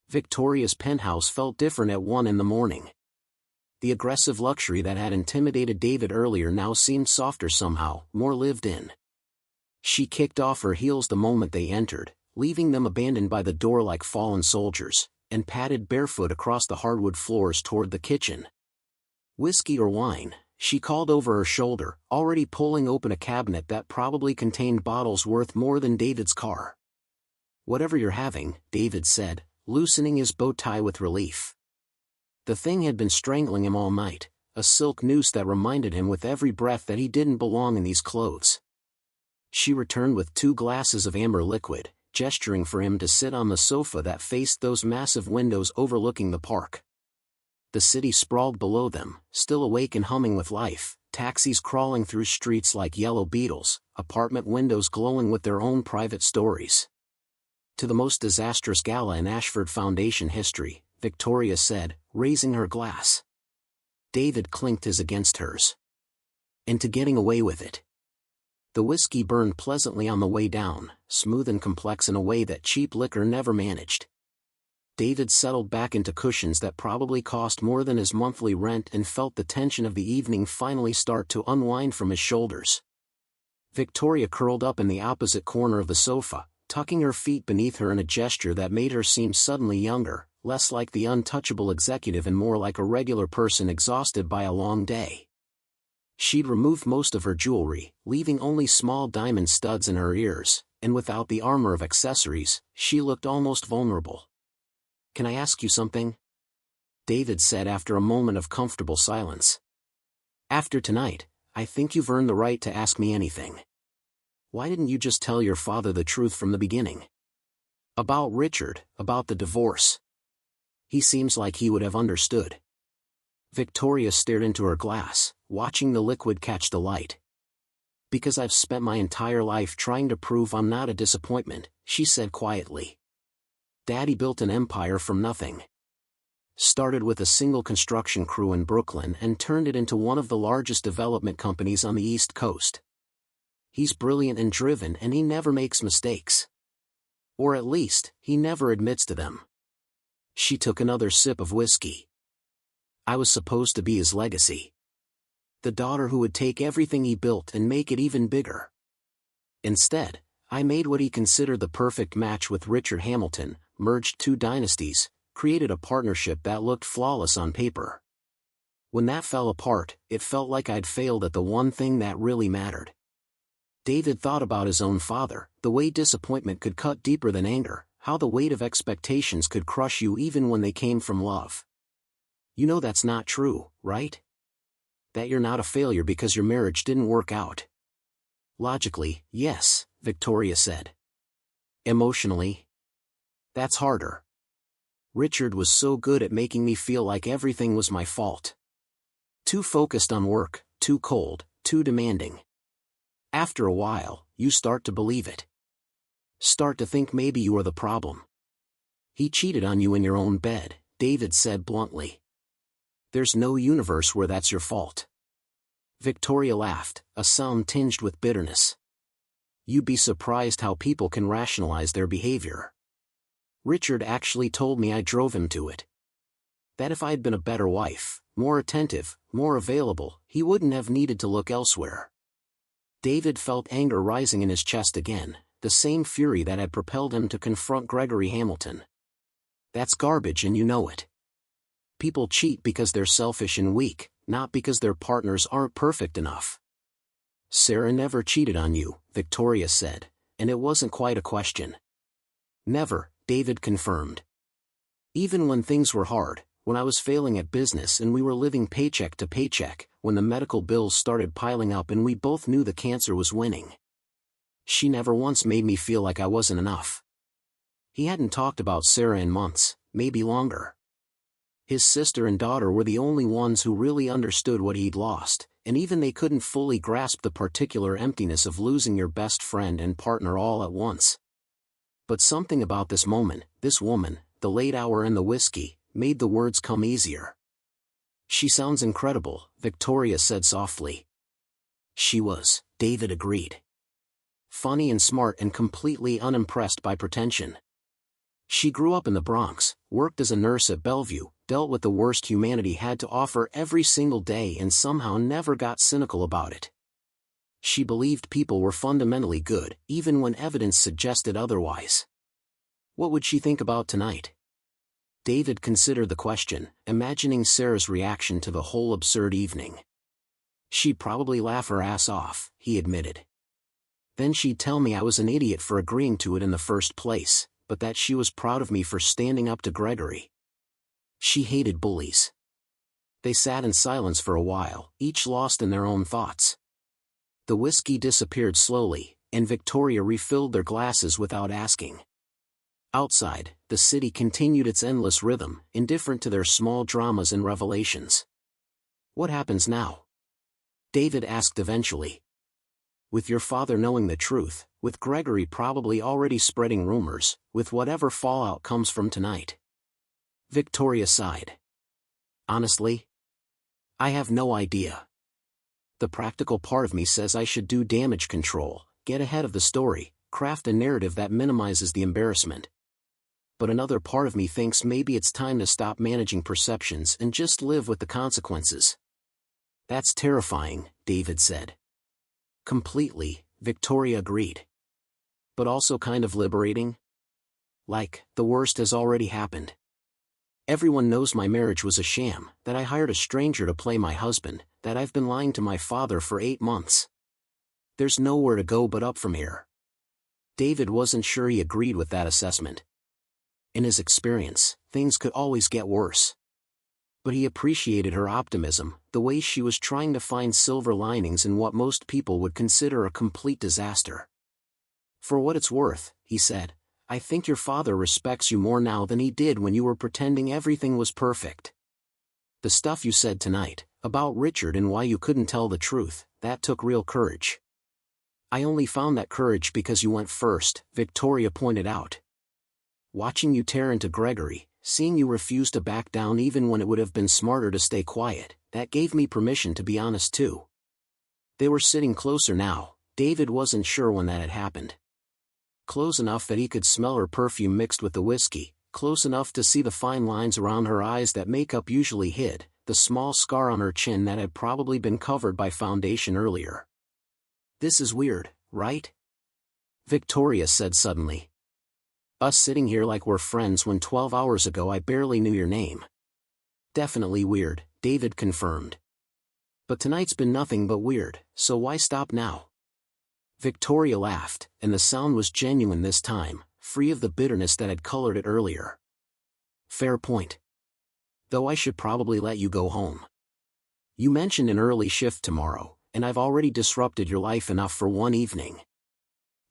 Victoria's penthouse felt different at 1 in the morning. The aggressive luxury that had intimidated David earlier now seemed softer somehow, more lived in. She kicked off her heels the moment they entered, leaving them abandoned by the door like fallen soldiers, and padded barefoot across the hardwood floors toward the kitchen. Whiskey or wine, she called over her shoulder, already pulling open a cabinet that probably contained bottles worth more than David's car. Whatever you're having, David said, loosening his bow tie with relief. The thing had been strangling him all night, a silk noose that reminded him with every breath that he didn't belong in these clothes. She returned with 2 glasses of amber liquid, gesturing for him to sit on the sofa that faced those massive windows overlooking the park. The city sprawled below them, still awake and humming with life, taxis crawling through streets like yellow beetles, apartment windows glowing with their own private stories. To the most disastrous gala in Ashford Foundation history, Victoria said, raising her glass. David clinked his against hers. And to getting away with it. The whiskey burned pleasantly on the way down, smooth and complex in a way that cheap liquor never managed. David settled back into cushions that probably cost more than his monthly rent and felt the tension of the evening finally start to unwind from his shoulders. Victoria curled up in the opposite corner of the sofa, tucking her feet beneath her in a gesture that made her seem suddenly younger, less like the untouchable executive and more like a regular person exhausted by a long day. She'd removed most of her jewelry, leaving only small diamond studs in her ears, and without the armor of accessories, she looked almost vulnerable. Can I ask you something? David said after a moment of comfortable silence. After tonight, I think you've earned the right to ask me anything. Why didn't you just tell your father the truth from the beginning? About Richard, about the divorce. He seems like he would have understood. Victoria stared into her glass, watching the liquid catch the light. Because I've spent my entire life trying to prove I'm not a disappointment, she said quietly. Daddy built an empire from nothing. Started with a single construction crew in Brooklyn and turned it into one of the largest development companies on the East Coast. He's brilliant and driven, and he never makes mistakes. Or at least, he never admits to them. She took another sip of whiskey. I was supposed to be his legacy. The daughter who would take everything he built and make it even bigger. Instead, I made what he considered the perfect match with Richard Hamilton, merged two dynasties, created a partnership that looked flawless on paper. When that fell apart, it felt like I'd failed at the one thing that really mattered. David thought about his own father, the way disappointment could cut deeper than anger, how the weight of expectations could crush you even when they came from love. You know that's not true, right? That you're not a failure because your marriage didn't work out. Logically, yes, Victoria said. Emotionally? That's harder. Richard was so good at making me feel like everything was my fault. Too focused on work, too cold, too demanding. After a while, you start to believe it. Start to think maybe you are the problem. He cheated on you in your own bed, David said bluntly. There's no universe where that's your fault. Victoria laughed, a sound tinged with bitterness. You'd be surprised how people can rationalize their behavior. Richard actually told me I drove him to it. That if I'd been a better wife, more attentive, more available, he wouldn't have needed to look elsewhere. David felt anger rising in his chest again, the same fury that had propelled him to confront Gregory Hamilton. That's garbage and you know it. People cheat because they're selfish and weak, not because their partners aren't perfect enough. Sarah never cheated on you, Victoria said, and it wasn't quite a question. Never, David confirmed. Even when things were hard, when I was failing at business and we were living paycheck to paycheck, when the medical bills started piling up and we both knew the cancer was winning. She never once made me feel like I wasn't enough. He hadn't talked about Sarah in months, maybe longer. His sister and daughter were the only ones who really understood what he'd lost, and even they couldn't fully grasp the particular emptiness of losing your best friend and partner all at once. But something about this moment, this woman, the late hour and the whiskey, made the words come easier. She sounds incredible, Victoria said softly. She was, David agreed. Funny and smart and completely unimpressed by pretension. She grew up in the Bronx, worked as a nurse at Bellevue, dealt with the worst humanity had to offer every single day and somehow never got cynical about it. She believed people were fundamentally good, even when evidence suggested otherwise. What would she think about tonight? David considered the question, imagining Sarah's reaction to the whole absurd evening. She'd probably laugh her ass off, he admitted. Then she'd tell me I was an idiot for agreeing to it in the first place, but that she was proud of me for standing up to Gregory. She hated bullies. They sat in silence for a while, each lost in their own thoughts. The whiskey disappeared slowly, and Victoria refilled their glasses without asking. Outside, the city continued its endless rhythm, indifferent to their small dramas and revelations. What happens now? David asked eventually. With your father knowing the truth, with Gregory probably already spreading rumors, with whatever fallout comes from tonight. Victoria sighed. Honestly? I have no idea. The practical part of me says I should do damage control, get ahead of the story, craft a narrative that minimizes the embarrassment. But another part of me thinks maybe it's time to stop managing perceptions and just live with the consequences. That's terrifying, David said. Completely, Victoria agreed. But also kind of liberating? Like, the worst has already happened. Everyone knows my marriage was a sham, that I hired a stranger to play my husband, that I've been lying to my father for 8 months. There's nowhere to go but up from here. David wasn't sure he agreed with that assessment. In his experience, things could always get worse. But he appreciated her optimism, the way she was trying to find silver linings in what most people would consider a complete disaster. For what it's worth, he said, I think your father respects you more now than he did when you were pretending everything was perfect. The stuff you said tonight, about Richard and why you couldn't tell the truth, that took real courage. I only found that courage because you went first, Victoria pointed out. Watching you tear into Gregory, seeing you refuse to back down even when it would have been smarter to stay quiet, that gave me permission to be honest too. They were sitting closer now. David wasn't sure when that had happened. Close enough that he could smell her perfume mixed with the whiskey, close enough to see the fine lines around her eyes that makeup usually hid, the small scar on her chin that had probably been covered by foundation earlier. This is weird, right? Victoria said suddenly. Us sitting here like we're friends when 12 hours ago I barely knew your name. Definitely weird, David confirmed. But tonight's been nothing but weird, so why stop now? Victoria laughed, and the sound was genuine this time, free of the bitterness that had colored it earlier. Fair point. Though I should probably let you go home. You mentioned an early shift tomorrow, and I've already disrupted your life enough for one evening.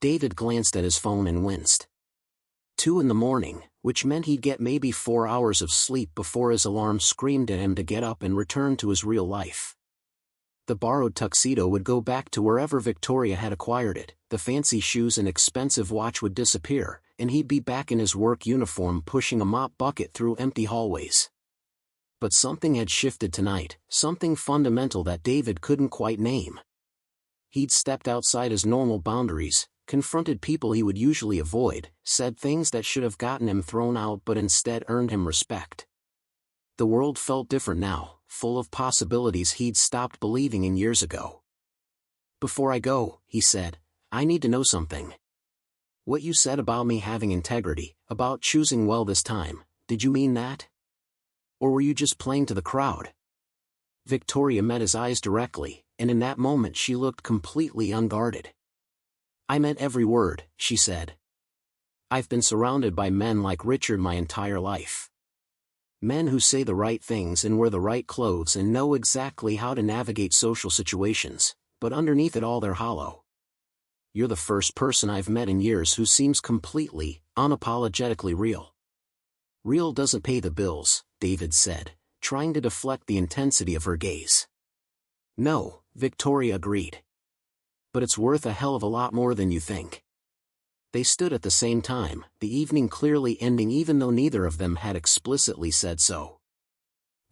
David glanced at his phone and winced. 2 a.m, which meant he'd get maybe 4 hours of sleep before his alarm screamed at him to get up and return to his real life. The borrowed tuxedo would go back to wherever Victoria had acquired it, the fancy shoes and expensive watch would disappear, and he'd be back in his work uniform pushing a mop bucket through empty hallways. But something had shifted tonight, something fundamental that David couldn't quite name. He'd stepped outside his normal boundaries, confronted people he would usually avoid, said things that should have gotten him thrown out but instead earned him respect. The world felt different now, full of possibilities he'd stopped believing in years ago. Before I go, he said, I need to know something. What you said about me having integrity, about choosing well this time, did you mean that? Or were you just playing to the crowd? Victoria met his eyes directly, and in that moment she looked completely unguarded. I meant every word, she said. I've been surrounded by men like Richard my entire life. Men who say the right things and wear the right clothes and know exactly how to navigate social situations, but underneath it all they're hollow. You're the first person I've met in years who seems completely, unapologetically real. Real doesn't pay the bills, David said, trying to deflect the intensity of her gaze. No, Victoria agreed. But it's worth a hell of a lot more than you think. They stood at the same time, the evening clearly ending even though neither of them had explicitly said so.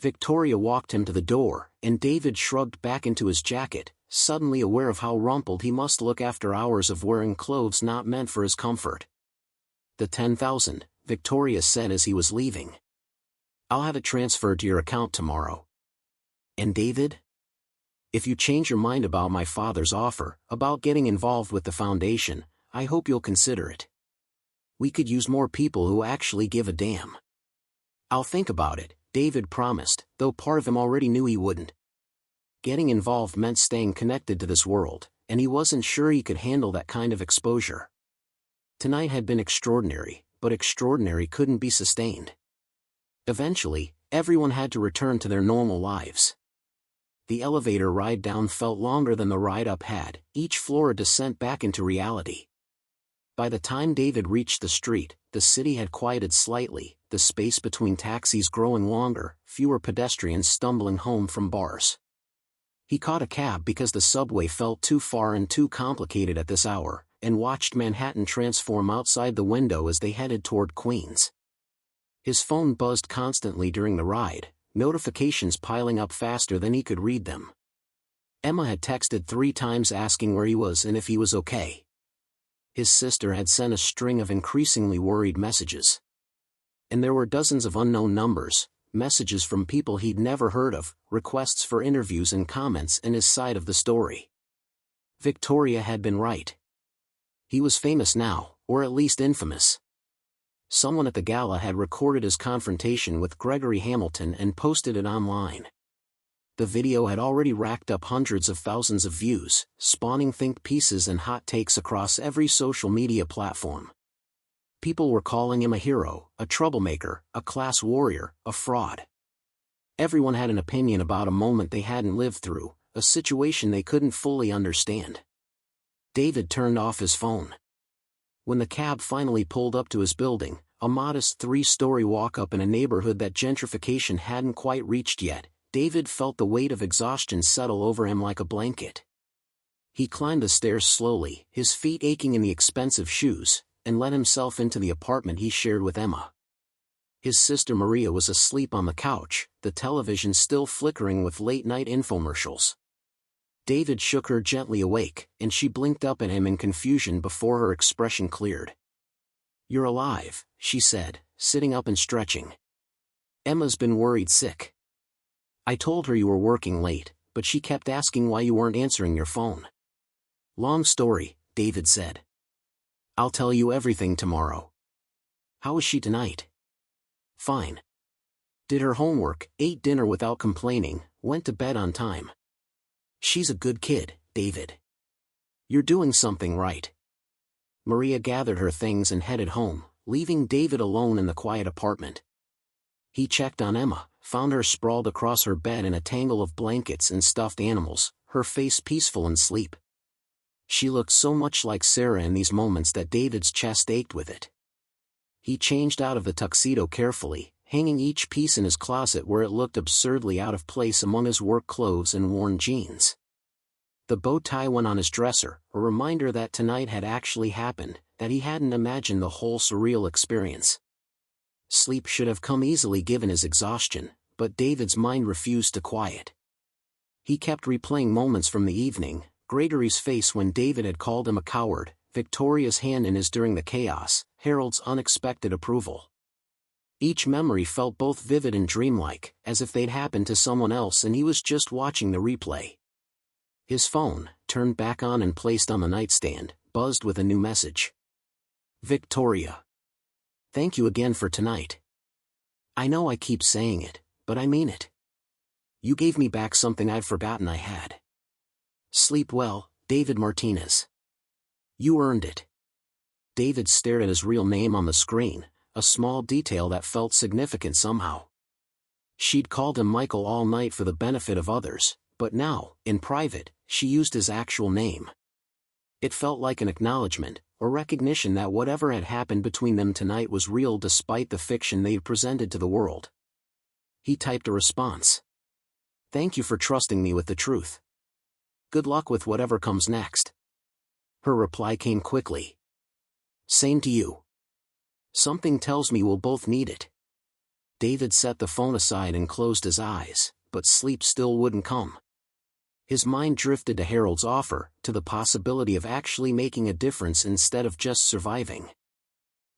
Victoria walked him to the door, and David shrugged back into his jacket, suddenly aware of how rumpled he must look after hours of wearing clothes not meant for his comfort. The 10,000, Victoria said as he was leaving. I'll have it transferred to your account tomorrow. And David? If you change your mind about my father's offer, about getting involved with the foundation, I hope you'll consider it. We could use more people who actually give a damn. I'll think about it, David promised, though part of him already knew he wouldn't. Getting involved meant staying connected to this world, and he wasn't sure he could handle that kind of exposure. Tonight had been extraordinary, but extraordinary couldn't be sustained. Eventually, everyone had to return to their normal lives. The elevator ride down felt longer than the ride up had, each floor a descent back into reality. By the time David reached the street, the city had quieted slightly, the space between taxis growing longer, fewer pedestrians stumbling home from bars. He caught a cab because the subway felt too far and too complicated at this hour, and watched Manhattan transform outside the window as they headed toward Queens. His phone buzzed constantly during the ride, notifications piling up faster than he could read them. Emma had texted 3 times asking where he was and if he was okay. His sister had sent a string of increasingly worried messages. And there were dozens of unknown numbers, messages from people he'd never heard of, requests for interviews and comments in his side of the story. Victoria had been right. He was famous now, or at least infamous. Someone at the Gala had recorded his confrontation with Gregory Hamilton and posted it online. The video had already racked up hundreds of thousands of views, spawning think pieces and hot takes across every social media platform. People were calling him a hero, a troublemaker, a class warrior, a fraud. Everyone had an opinion about a moment they hadn't lived through, a situation they couldn't fully understand. David turned off his phone. When the cab finally pulled up to his building, a modest 3-story walk-up in a neighborhood that gentrification hadn't quite reached yet, David felt the weight of exhaustion settle over him like a blanket. He climbed the stairs slowly, his feet aching in the expensive shoes, and let himself into the apartment he shared with Emma. His sister Maria was asleep on the couch, the television still flickering with late-night infomercials. David shook her gently awake, and she blinked up at him in confusion before her expression cleared. "You're alive," she said, sitting up and stretching. "Emma's been worried sick. I told her you were working late, but she kept asking why you weren't answering your phone." "Long story," David said. "I'll tell you everything tomorrow." "How is she tonight?" "Fine. Did her homework, ate dinner without complaining, went to bed on time. She's a good kid, David. You're doing something right." Maria gathered her things and headed home, leaving David alone in the quiet apartment. He checked on Emma, found her sprawled across her bed in a tangle of blankets and stuffed animals, her face peaceful in sleep. She looked so much like Sarah in these moments that David's chest ached with it. He changed out of the tuxedo carefully, hanging each piece in his closet where it looked absurdly out of place among his work clothes and worn jeans. The bow tie went on his dresser, a reminder that tonight had actually happened, that he hadn't imagined the whole surreal experience. Sleep should have come easily given his exhaustion, but David's mind refused to quiet. He kept replaying moments from the evening, Gregory's face when David had called him a coward, Victoria's hand in his during the chaos, Harold's unexpected approval. Each memory felt both vivid and dreamlike, as if they'd happened to someone else and he was just watching the replay. His phone, turned back on and placed on the nightstand, buzzed with a new message. "Victoria. Thank you again for tonight. I know I keep saying it, but I mean it. You gave me back something I'd forgotten I had. Sleep well, David Martinez. You earned it." David stared at his real name on the screen, a small detail that felt significant somehow. She'd called him Michael all night for the benefit of others, but now, in private, she used his actual name. It felt like an acknowledgement, or recognition that whatever had happened between them tonight was real despite the fiction they'd presented to the world. He typed a response. "Thank you for trusting me with the truth. Good luck with whatever comes next." Her reply came quickly. "Same to you. Something tells me we'll both need it." David set the phone aside and closed his eyes, but sleep still wouldn't come. His mind drifted to Harold's offer, to the possibility of actually making a difference instead of just surviving.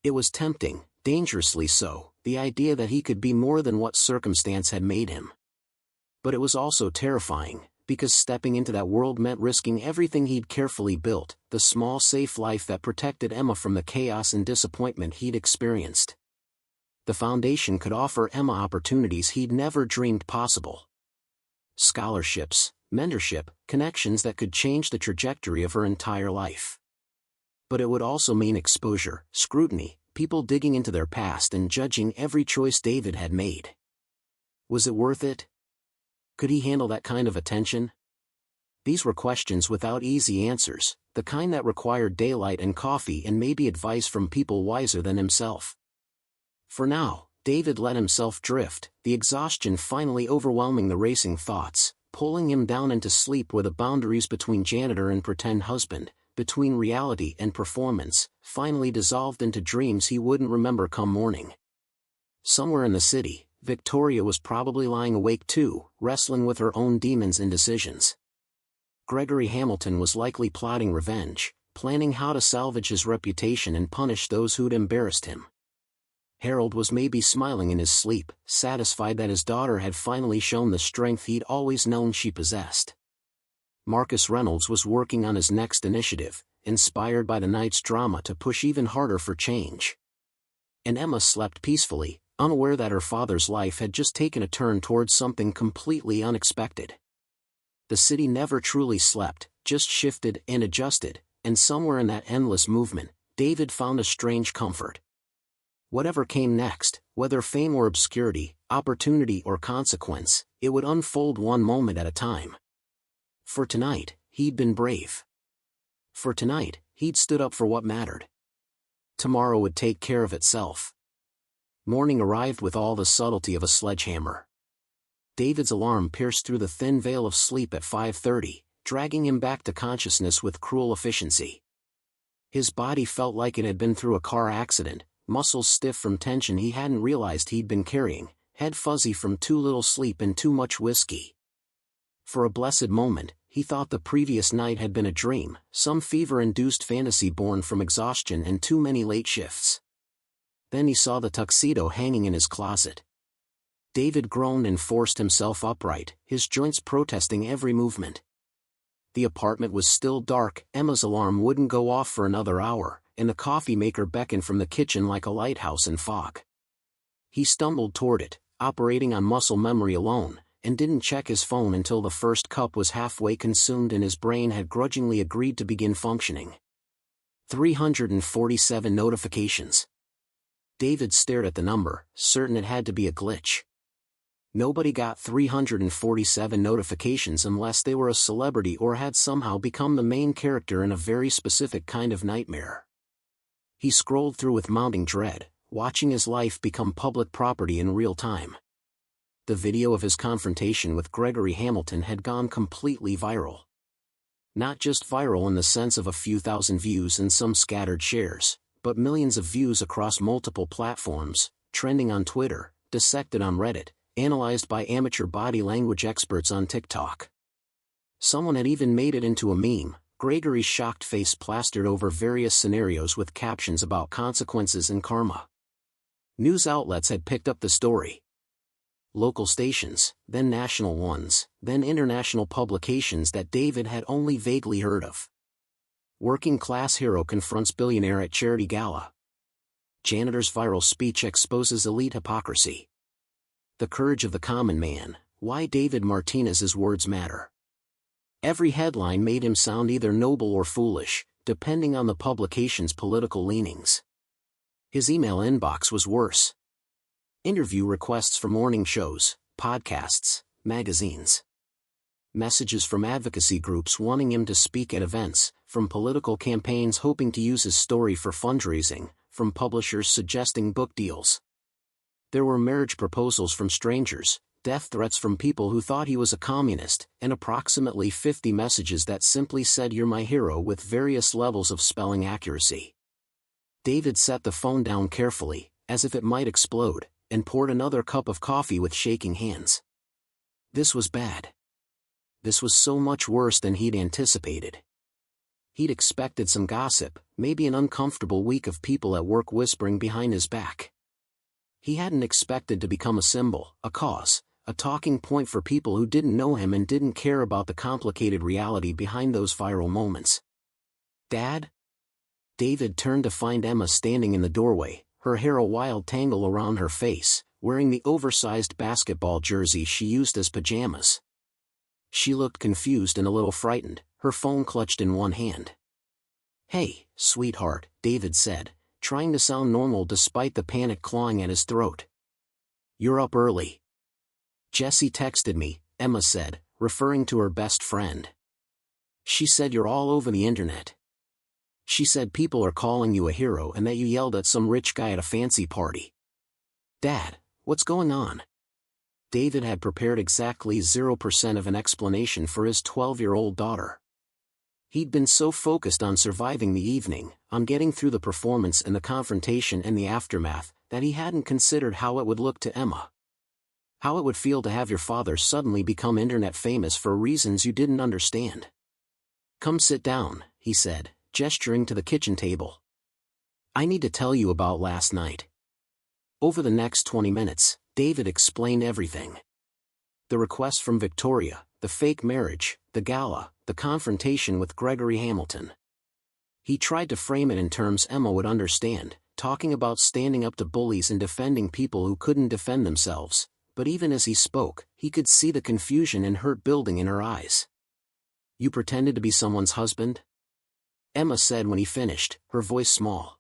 It was tempting, dangerously so, the idea that he could be more than what circumstance had made him. But it was also terrifying, because stepping into that world meant risking everything he'd carefully built, the small safe life that protected Emma from the chaos and disappointment he'd experienced. The foundation could offer Emma opportunities he'd never dreamed possible. Scholarships, mentorship, connections that could change the trajectory of her entire life. But it would also mean exposure, scrutiny, people digging into their past and judging every choice David had made. Was it worth it? Could he handle that kind of attention? These were questions without easy answers, the kind that required daylight and coffee and maybe advice from people wiser than himself. For now, David let himself drift, the exhaustion finally overwhelming the racing thoughts, pulling him down into sleep where the boundaries between janitor and pretend husband, between reality and performance, finally dissolved into dreams he wouldn't remember come morning. Somewhere in the city, Victoria was probably lying awake too, wrestling with her own demons and decisions. Gregory Hamilton was likely plotting revenge, planning how to salvage his reputation and punish those who'd embarrassed him. Harold was maybe smiling in his sleep, satisfied that his daughter had finally shown the strength he'd always known she possessed. Marcus Reynolds was working on his next initiative, inspired by the night's drama to push even harder for change. And Emma slept peacefully, unaware that her father's life had just taken a turn towards something completely unexpected. The city never truly slept, just shifted and adjusted, and somewhere in that endless movement, David found a strange comfort. Whatever came next, whether fame or obscurity, opportunity or consequence, it would unfold one moment at a time. For tonight, he'd been brave. For tonight, he'd stood up for what mattered. Tomorrow would take care of itself. Morning arrived with all the subtlety of a sledgehammer. David's alarm pierced through the thin veil of sleep at 5:30, dragging him back to consciousness with cruel efficiency. His body felt like it had been through a car accident, muscles stiff from tension he hadn't realized he'd been carrying, head fuzzy from too little sleep and too much whiskey. For a blessed moment, he thought the previous night had been a dream, some fever-induced fantasy born from exhaustion and too many late shifts. Then he saw the tuxedo hanging in his closet. David groaned and forced himself upright, his joints protesting every movement. The apartment was still dark, Emma's alarm wouldn't go off for another hour, and the coffee maker beckoned from the kitchen like a lighthouse in fog. He stumbled toward it, operating on muscle memory alone, and didn't check his phone until the first cup was halfway consumed and his brain had grudgingly agreed to begin functioning. 347 notifications. David stared at the number, certain it had to be a glitch. Nobody got 347 notifications unless they were a celebrity or had somehow become the main character in a very specific kind of nightmare. He scrolled through with mounting dread, watching his life become public property in real time. The video of his confrontation with Gregory Hamilton had gone completely viral. Not just viral in the sense of a few thousand views and some scattered shares, but millions of views across multiple platforms, trending on Twitter, dissected on Reddit, analyzed by amateur body language experts on TikTok. Someone had even made it into a meme, Gregory's shocked face plastered over various scenarios with captions about consequences and karma. News outlets had picked up the story. Local stations, then national ones, then international publications that David had only vaguely heard of. Working class hero confronts billionaire at charity gala. Janitor's viral speech exposes elite hypocrisy. The courage of the common man, why David Martinez's words matter. Every headline made him sound either noble or foolish, depending on the publication's political leanings. His email inbox was worse. Interview requests for morning shows, podcasts, magazines. Messages from advocacy groups wanting him to speak at events, from political campaigns hoping to use his story for fundraising, from publishers suggesting book deals. There were marriage proposals from strangers, death threats from people who thought he was a communist, and approximately 50 messages that simply said "You're my hero" with various levels of spelling accuracy. David set the phone down carefully, as if it might explode, and poured another cup of coffee with shaking hands. This was bad. This was so much worse than he'd anticipated. He'd expected some gossip, maybe an uncomfortable week of people at work whispering behind his back. He hadn't expected to become a symbol, a cause, a talking point for people who didn't know him and didn't care about the complicated reality behind those viral moments. "Dad?" David turned to find Emma standing in the doorway, her hair a wild tangle around her face, wearing the oversized basketball jersey she used as pajamas. She looked confused and a little frightened, her phone clutched in one hand. "Hey, sweetheart," David said, trying to sound normal despite the panic clawing at his throat. "You're up early." "Jessie texted me," Emma said, referring to her best friend. "She said you're all over the internet. She said people are calling you a hero and that you yelled at some rich guy at a fancy party." "Dad, what's going on?" David had prepared exactly 0% of an explanation for his 12-year-old daughter. He'd been so focused on surviving the evening, on getting through the performance and the confrontation and the aftermath, that he hadn't considered how it would look to Emma. How it would feel to have your father suddenly become internet famous for reasons you didn't understand. "Come sit down," he said, gesturing to the kitchen table. "I need to tell you about last night." Over the next 20 minutes, David explained everything. The request from Victoria, the fake marriage, the gala, the confrontation with Gregory Hamilton. He tried to frame it in terms Emma would understand, talking about standing up to bullies and defending people who couldn't defend themselves, but even as he spoke, he could see the confusion and hurt building in her eyes. "You pretended to be someone's husband?" Emma said when he finished, her voice small.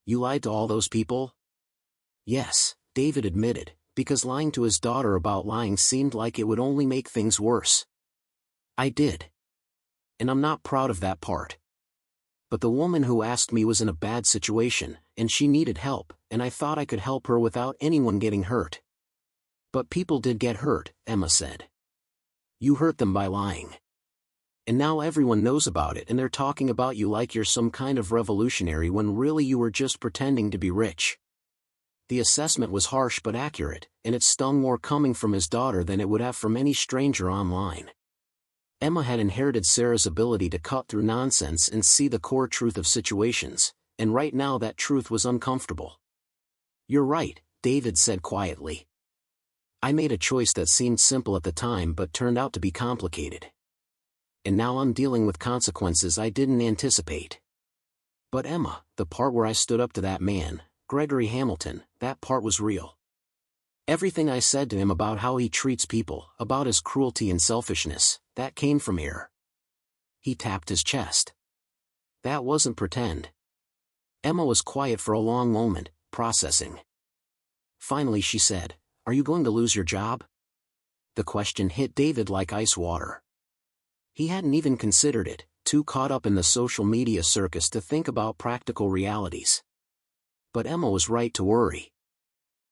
"You lied to all those people?" "Yes," David admitted, because lying to his daughter about lying seemed like it would only make things worse. "I did. And I'm not proud of that part. But the woman who asked me was in a bad situation, and she needed help, and I thought I could help her without anyone getting hurt." "But people did get hurt," Emma said. "You hurt them by lying." And now everyone knows about it and they're talking about you like you're some kind of revolutionary when really you were just pretending to be rich. The assessment was harsh but accurate, and it stung more coming from his daughter than it would have from any stranger online. Emma had inherited Sarah's ability to cut through nonsense and see the core truth of situations, and right now that truth was uncomfortable. "You're right," David said quietly. "I made a choice that seemed simple at the time but turned out to be complicated. And now I'm dealing with consequences I didn't anticipate." "But Emma, the part where I stood up to that man, Gregory Hamilton, that part was real. Everything I said to him about how he treats people, about his cruelty and selfishness, that came from here." He tapped his chest. "That wasn't pretend." Emma was quiet for a long moment, processing. Finally she said, "Are you going to lose your job?" The question hit David like ice water. He hadn't even considered it, too caught up in the social media circus to think about practical realities. But Emma was right to worry.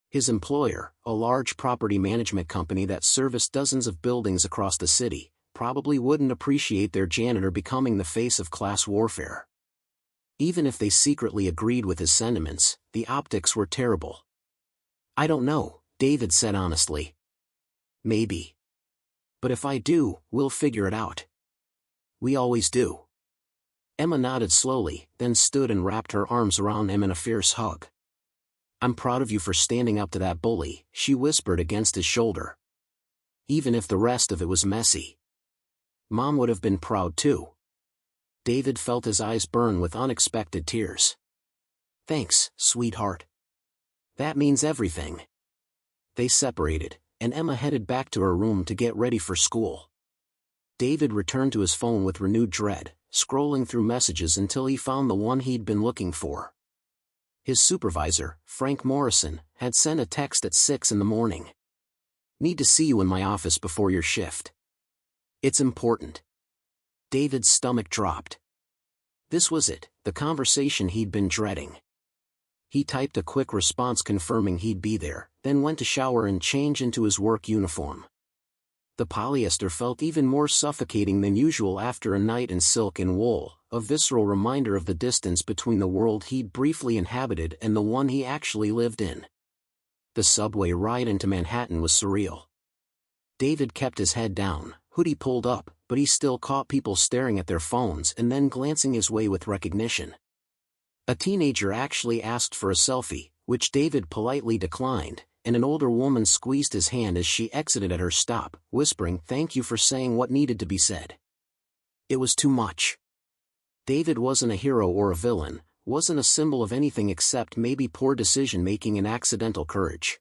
His employer, a large property management company that serviced dozens of buildings across the city, probably wouldn't appreciate their janitor becoming the face of class warfare. Even if they secretly agreed with his sentiments, the optics were terrible. "I don't know," David said honestly. "Maybe. But if I do, we'll figure it out. We always do." Emma nodded slowly, then stood and wrapped her arms around him in a fierce hug. "I'm proud of you for standing up to that bully," she whispered against his shoulder. "Even if the rest of it was messy. Mom would have been proud too." David felt his eyes burn with unexpected tears. "Thanks, sweetheart. That means everything." They separated, and Emma headed back to her room to get ready for school. David returned to his phone with renewed dread, scrolling through messages until he found the one he'd been looking for. His supervisor, Frank Morrison, had sent a text at 6 in the morning. "Need to see you in my office before your shift. It's important." David's stomach dropped. This was it, the conversation he'd been dreading. He typed a quick response confirming he'd be there, then went to shower and change into his work uniform. The polyester felt even more suffocating than usual after a night in silk and wool, a visceral reminder of the distance between the world he'd briefly inhabited and the one he actually lived in. The subway ride into Manhattan was surreal. David kept his head down, hoodie pulled up, but he still caught people staring at their phones and then glancing his way with recognition. A teenager actually asked for a selfie, which David politely declined, and an older woman squeezed his hand as she exited at her stop, whispering thank you for saying what needed to be said. It was too much. David wasn't a hero or a villain, wasn't a symbol of anything except maybe poor decision-making and accidental courage.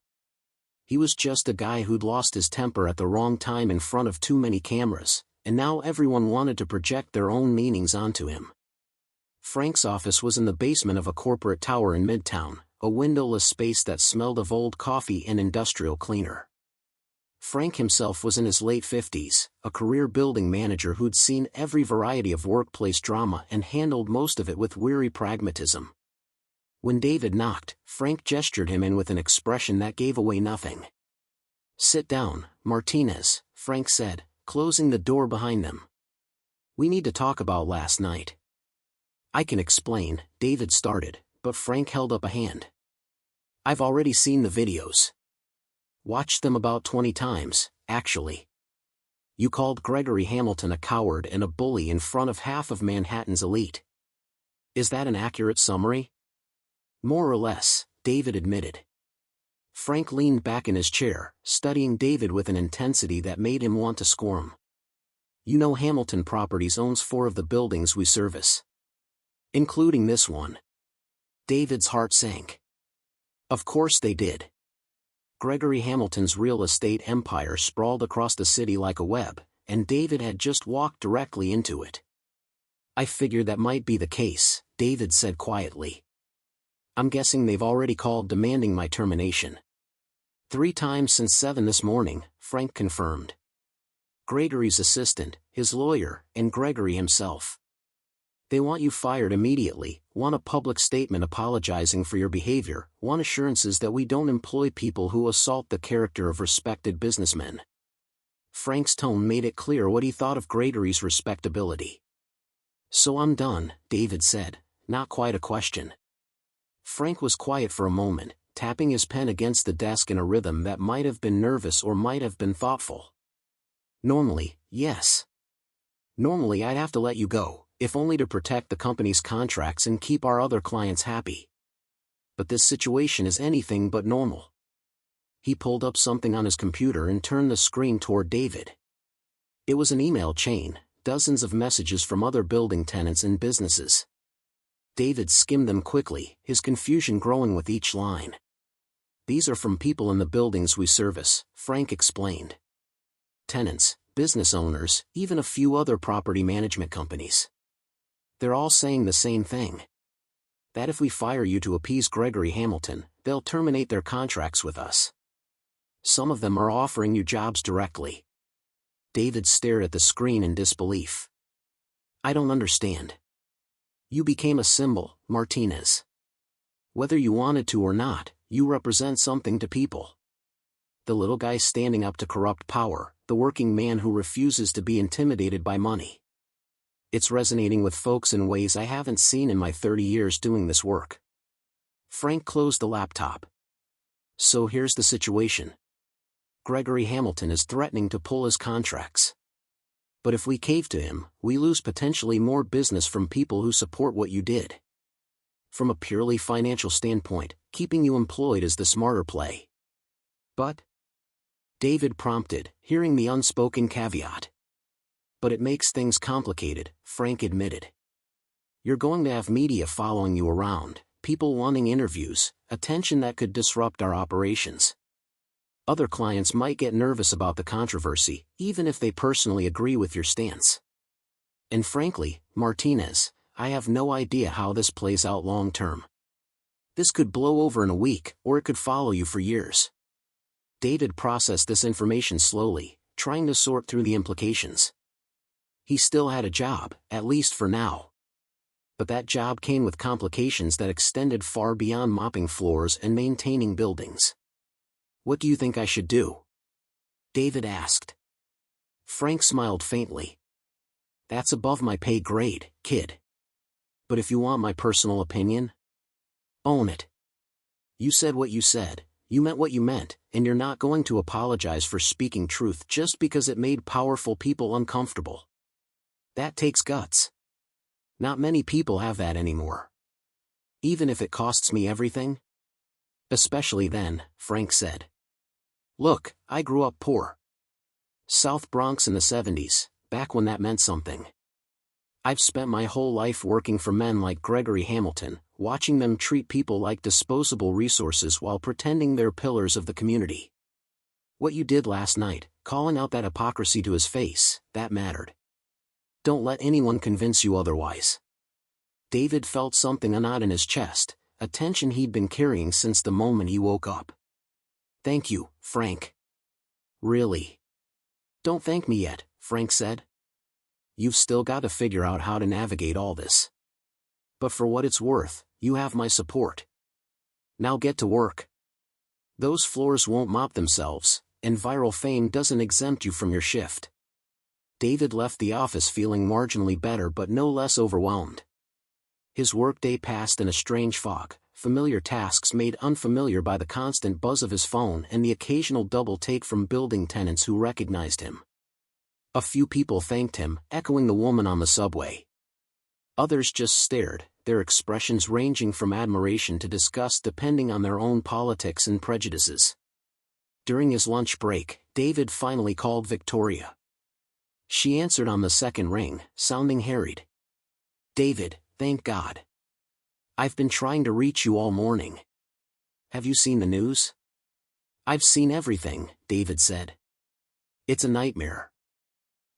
He was just a guy who'd lost his temper at the wrong time in front of too many cameras, and now everyone wanted to project their own meanings onto him. Frank's office was in the basement of a corporate tower in Midtown, a windowless space that smelled of old coffee and industrial cleaner. Frank himself was in his late 50s, a career building manager who'd seen every variety of workplace drama and handled most of it with weary pragmatism. When David knocked, Frank gestured him in with an expression that gave away nothing. "Sit down, Martinez," Frank said, closing the door behind them. "We need to talk about last night." "I can explain," David started, but Frank held up a hand. "I've already seen the videos. Watched them about 20 times, actually. You called Gregory Hamilton a coward and a bully in front of half of Manhattan's elite. Is that an accurate summary?" "More or less," David admitted. Frank leaned back in his chair, studying David with an intensity that made him want to squirm. "You know Hamilton Properties owns 4 of the buildings we service. Including this one." David's heart sank. Of course they did. Gregory Hamilton's real estate empire sprawled across the city like a web, and David had just walked directly into it. "I figured that might be the case," David said quietly. "I'm guessing they've already called demanding my termination." 3 times since 7 this morning, Frank confirmed. Gregory's assistant, his lawyer, and Gregory himself. "They want you fired immediately, want a public statement apologizing for your behavior, want assurances that we don't employ people who assault the character of respected businessmen." Frank's tone made it clear what he thought of Gregory's respectability. "So I'm done," David said, not quite a question. Frank was quiet for a moment, tapping his pen against the desk in a rhythm that might have been nervous or might have been thoughtful. "Normally, yes. Normally I'd have to let you go, if only to protect the company's contracts and keep our other clients happy. But this situation is anything but normal." He pulled up something on his computer and turned the screen toward David. It was an email chain, dozens of messages from other building tenants and businesses. David skimmed them quickly, his confusion growing with each line. "These are from people in the buildings we service," Frank explained. "Tenants, business owners, even a few other property management companies. They're all saying the same thing. That if we fire you to appease Gregory Hamilton, they'll terminate their contracts with us. Some of them are offering you jobs directly." David stared at the screen in disbelief. "I don't understand. You became a symbol, Martinez. Whether you wanted to or not, you represent something to people. The little guy standing up to corrupt power, the working man who refuses to be intimidated by money. It's resonating with folks in ways I haven't seen in my 30 years doing this work." Frank closed the laptop. "So here's the situation. Gregory Hamilton is threatening to pull his contracts. But if we cave to him, we lose potentially more business from people who support what you did. From a purely financial standpoint, keeping you employed is the smarter play." "But," David prompted, hearing the unspoken caveat. "But it makes things complicated," Frank admitted. "You're going to have media following you around, people wanting interviews, attention that could disrupt our operations. Other clients might get nervous about the controversy, even if they personally agree with your stance. And frankly, Martinez, I have no idea how this plays out long term. This could blow over in a week, or it could follow you for years." David processed this information slowly, trying to sort through the implications. He still had a job, at least for now. But that job came with complications that extended far beyond mopping floors and maintaining buildings. "What do you think I should do?" David asked. Frank smiled faintly. "That's above my pay grade, kid. But if you want my personal opinion, own it. You said what you said, you meant what you meant, and you're not going to apologize for speaking truth just because it made powerful people uncomfortable. That takes guts. Not many people have that anymore. Even if it costs me everything?" "Especially then," Frank said. "Look, I grew up poor. South Bronx in the 70s, back when that meant something. I've spent my whole life working for men like Gregory Hamilton, watching them treat people like disposable resources while pretending they're pillars of the community. What you did last night, calling out that hypocrisy to his face, that mattered. Don't let anyone convince you otherwise." David felt something odd in his chest, a tension he'd been carrying since the moment he woke up. "Thank you, Frank." "Really?" "Don't thank me yet," Frank said. "You've still got to figure out how to navigate all this. But for what it's worth, you have my support. Now get to work. Those floors won't mop themselves, and viral fame doesn't exempt you from your shift." David left the office feeling marginally better but no less overwhelmed. His workday passed in a strange fog, familiar tasks made unfamiliar by the constant buzz of his phone and the occasional double take from building tenants who recognized him. A few people thanked him, echoing the woman on the subway. Others just stared, their expressions ranging from admiration to disgust depending on their own politics and prejudices. During his lunch break, David finally called Victoria. She answered on the second ring, sounding harried. "David, thank God. I've been trying to reach you all morning. Have you seen the news?" "I've seen everything," David said. "It's a nightmare."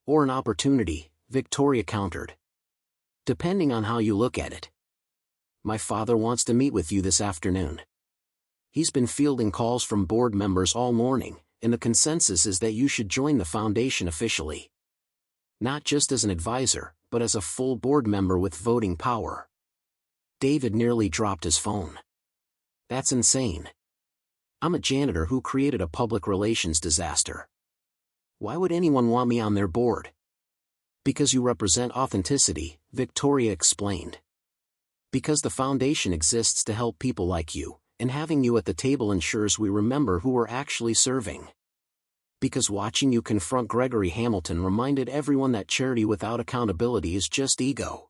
"Or an opportunity," Victoria countered. "Depending on how you look at it. My father wants to meet with you this afternoon. He's been fielding calls from board members all morning, and the consensus is that you should join the foundation officially. Not just as an advisor, but as a full board member with voting power." David nearly dropped his phone. "That's insane. I'm a janitor who created a public relations disaster. Why would anyone want me on their board? Because you represent authenticity, Victoria explained. Because the foundation exists to help people like you, and having you at the table ensures we remember who we're actually serving. Because watching you confront Gregory Hamilton reminded everyone that charity without accountability is just ego.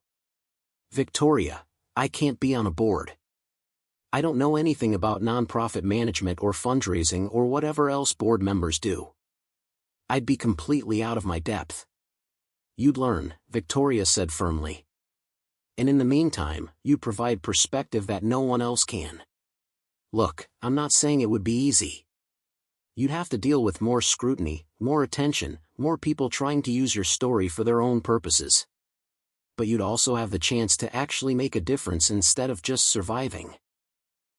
Victoria, I can't be on a board. I don't know anything about nonprofit management or fundraising or whatever else board members do. I'd be completely out of my depth. You'd learn, Victoria said firmly. And in the meantime, you provide perspective that no one else can. Look, I'm not saying it would be easy. You'd have to deal with more scrutiny, more attention, more people trying to use your story for their own purposes. But you'd also have the chance to actually make a difference instead of just surviving.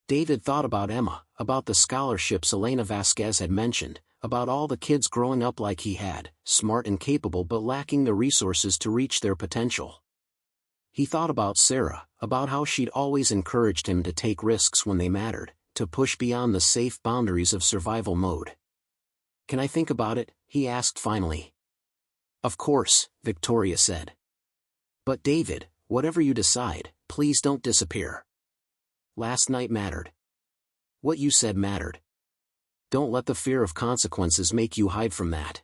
David thought about Emma, about the scholarships Elena Vasquez had mentioned, about all the kids growing up like he had, smart and capable but lacking the resources to reach their potential. He thought about Sarah, about how she'd always encouraged him to take risks when they mattered, to push beyond the safe boundaries of survival mode. Can I think about it? He asked finally. Of course, Victoria said. But David, whatever you decide, please don't disappear. Last night mattered. What you said mattered. Don't let the fear of consequences make you hide from that.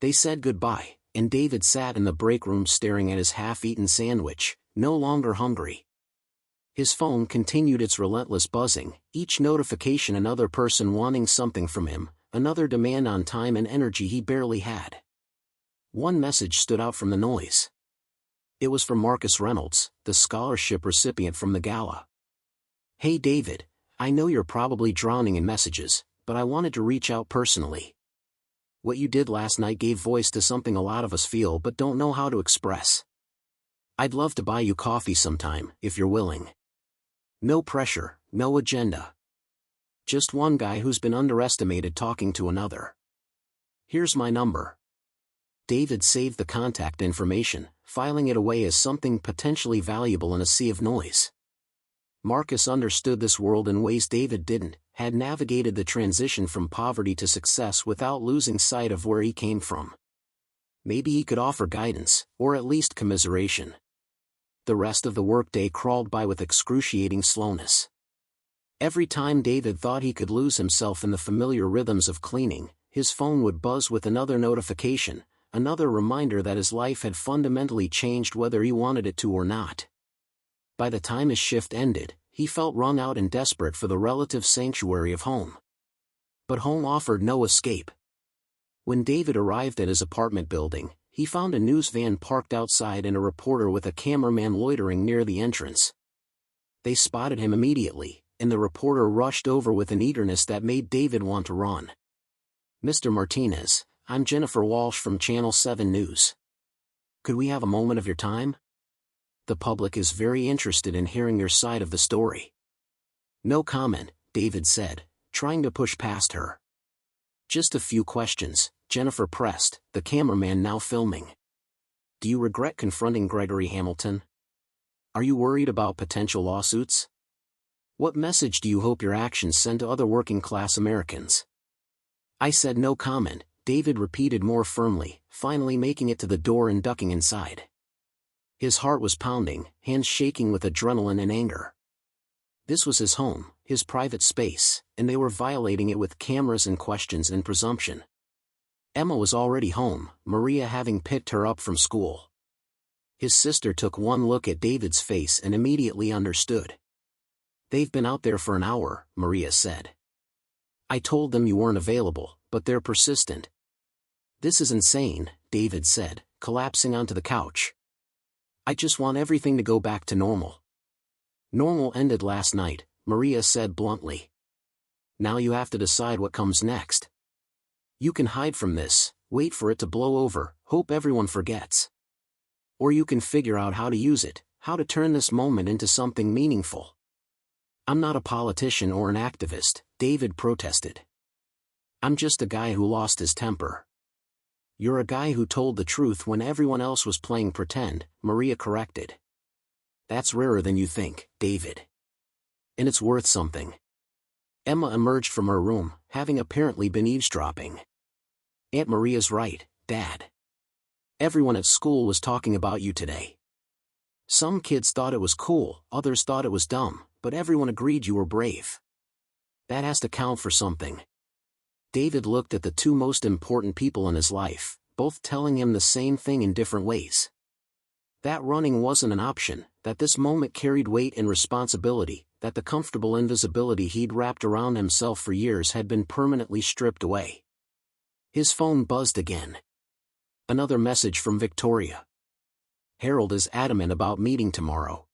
They said goodbye, and David sat in the break room staring at his half-eaten sandwich, no longer hungry. His phone continued its relentless buzzing, each notification another person wanting something from him, another demand on time and energy he barely had. One message stood out from the noise. It was from Marcus Reynolds, the scholarship recipient from the Gala. Hey David, I know you're probably drowning in messages, but I wanted to reach out personally. What you did last night gave voice to something a lot of us feel but don't know how to express. I'd love to buy you coffee sometime, if you're willing. No pressure, no agenda. Just one guy who's been underestimated talking to another. Here's my number. David saved the contact information, filing it away as something potentially valuable in a sea of noise. Marcus understood this world in ways David didn't, had navigated the transition from poverty to success without losing sight of where he came from. Maybe he could offer guidance, or at least commiseration. The rest of the workday crawled by with excruciating slowness. Every time David thought he could lose himself in the familiar rhythms of cleaning, his phone would buzz with another notification, another reminder that his life had fundamentally changed whether he wanted it to or not. By the time his shift ended, he felt wrung out and desperate for the relative sanctuary of home. But home offered no escape. When David arrived at his apartment building, he found a news van parked outside and a reporter with a cameraman loitering near the entrance. They spotted him immediately, and the reporter rushed over with an eagerness that made David want to run. Mr. Martinez, I'm Jennifer Walsh from Channel 7 News. Could we have a moment of your time? The public is very interested in hearing your side of the story. No comment, David said, trying to push past her. Just a few questions, Jennifer pressed, the cameraman now filming. Do you regret confronting Gregory Hamilton? Are you worried about potential lawsuits? What message do you hope your actions send to other working-class Americans? I said no comment, David repeated more firmly, finally making it to the door and ducking inside. His heart was pounding, hands shaking with adrenaline and anger. This was his home, his private space, and they were violating it with cameras and questions and presumption. Emma was already home, Maria having picked her up from school. His sister took one look at David's face and immediately understood. They've been out there for an hour, Maria said. I told them you weren't available, but they're persistent. This is insane, David said, collapsing onto the couch. I just want everything to go back to normal. Normal ended last night, Maria said bluntly. Now you have to decide what comes next. You can hide from this, wait for it to blow over, hope everyone forgets. Or you can figure out how to use it, how to turn this moment into something meaningful. I'm not a politician or an activist, David protested. I'm just a guy who lost his temper. You're a guy who told the truth when everyone else was playing pretend, Maria corrected. That's rarer than you think, David. And it's worth something. Emma emerged from her room, having apparently been eavesdropping. Aunt Maria's right, Dad. Everyone at school was talking about you today. Some kids thought it was cool, others thought it was dumb, but everyone agreed you were brave. That has to count for something. David looked at the two most important people in his life, both telling him the same thing in different ways. That running wasn't an option, that this moment carried weight and responsibility, that the comfortable invisibility he'd wrapped around himself for years had been permanently stripped away. His phone buzzed again. Another message from Victoria. Harold is adamant about meeting tomorrow.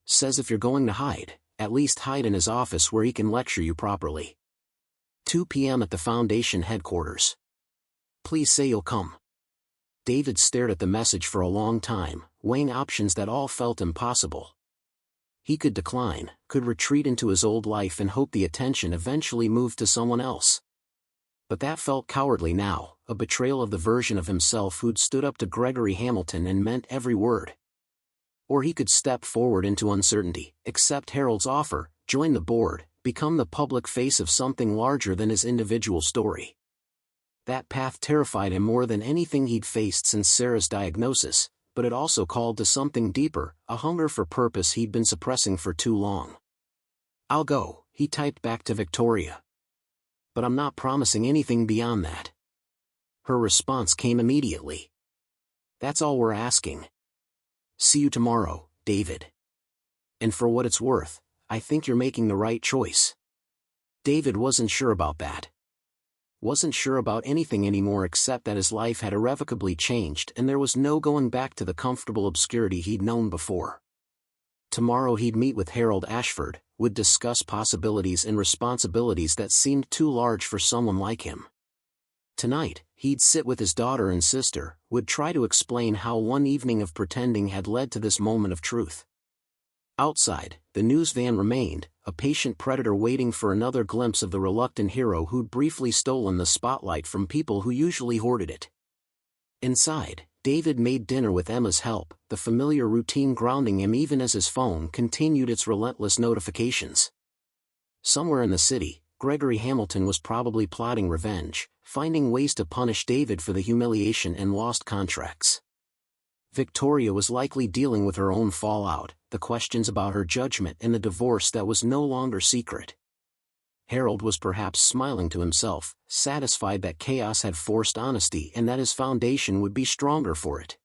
Says if you're going to hide, at least hide in his office where he can lecture you properly. 2 p.m. at the Foundation headquarters. Please say you'll come. David stared at the message for a long time, weighing options that all felt impossible. He could decline, could retreat into his old life and hope the attention eventually moved to someone else. But that felt cowardly now, a betrayal of the version of himself who'd stood up to Gregory Hamilton and meant every word. Or he could step forward into uncertainty, accept Harold's offer, join the board, become the public face of something larger than his individual story. That path terrified him more than anything he'd faced since Sarah's diagnosis, but it also called to something deeper, a hunger for purpose he'd been suppressing for too long. I'll go, he typed back to Victoria. But I'm not promising anything beyond that. Her response came immediately. That's all we're asking. See you tomorrow, David. And for what it's worth, I think you're making the right choice. David wasn't sure about that. Wasn't sure about anything anymore except that his life had irrevocably changed and there was no going back to the comfortable obscurity he'd known before. Tomorrow he'd meet with Harold Ashford, would discuss possibilities and responsibilities that seemed too large for someone like him. Tonight, he'd sit with his daughter and sister, would try to explain how one evening of pretending had led to this moment of truth. Outside, the news van remained, a patient predator waiting for another glimpse of the reluctant hero who'd briefly stolen the spotlight from people who usually hoarded it. Inside, David made dinner with Emma's help, the familiar routine grounding him even as his phone continued its relentless notifications. Somewhere in the city, Gregory Hamilton was probably plotting revenge, finding ways to punish David for the humiliation and lost contracts. Victoria was likely dealing with her own fallout, the questions about her judgment and the divorce that was no longer secret. Harold was perhaps smiling to himself, satisfied that chaos had forced honesty and that his foundation would be stronger for it.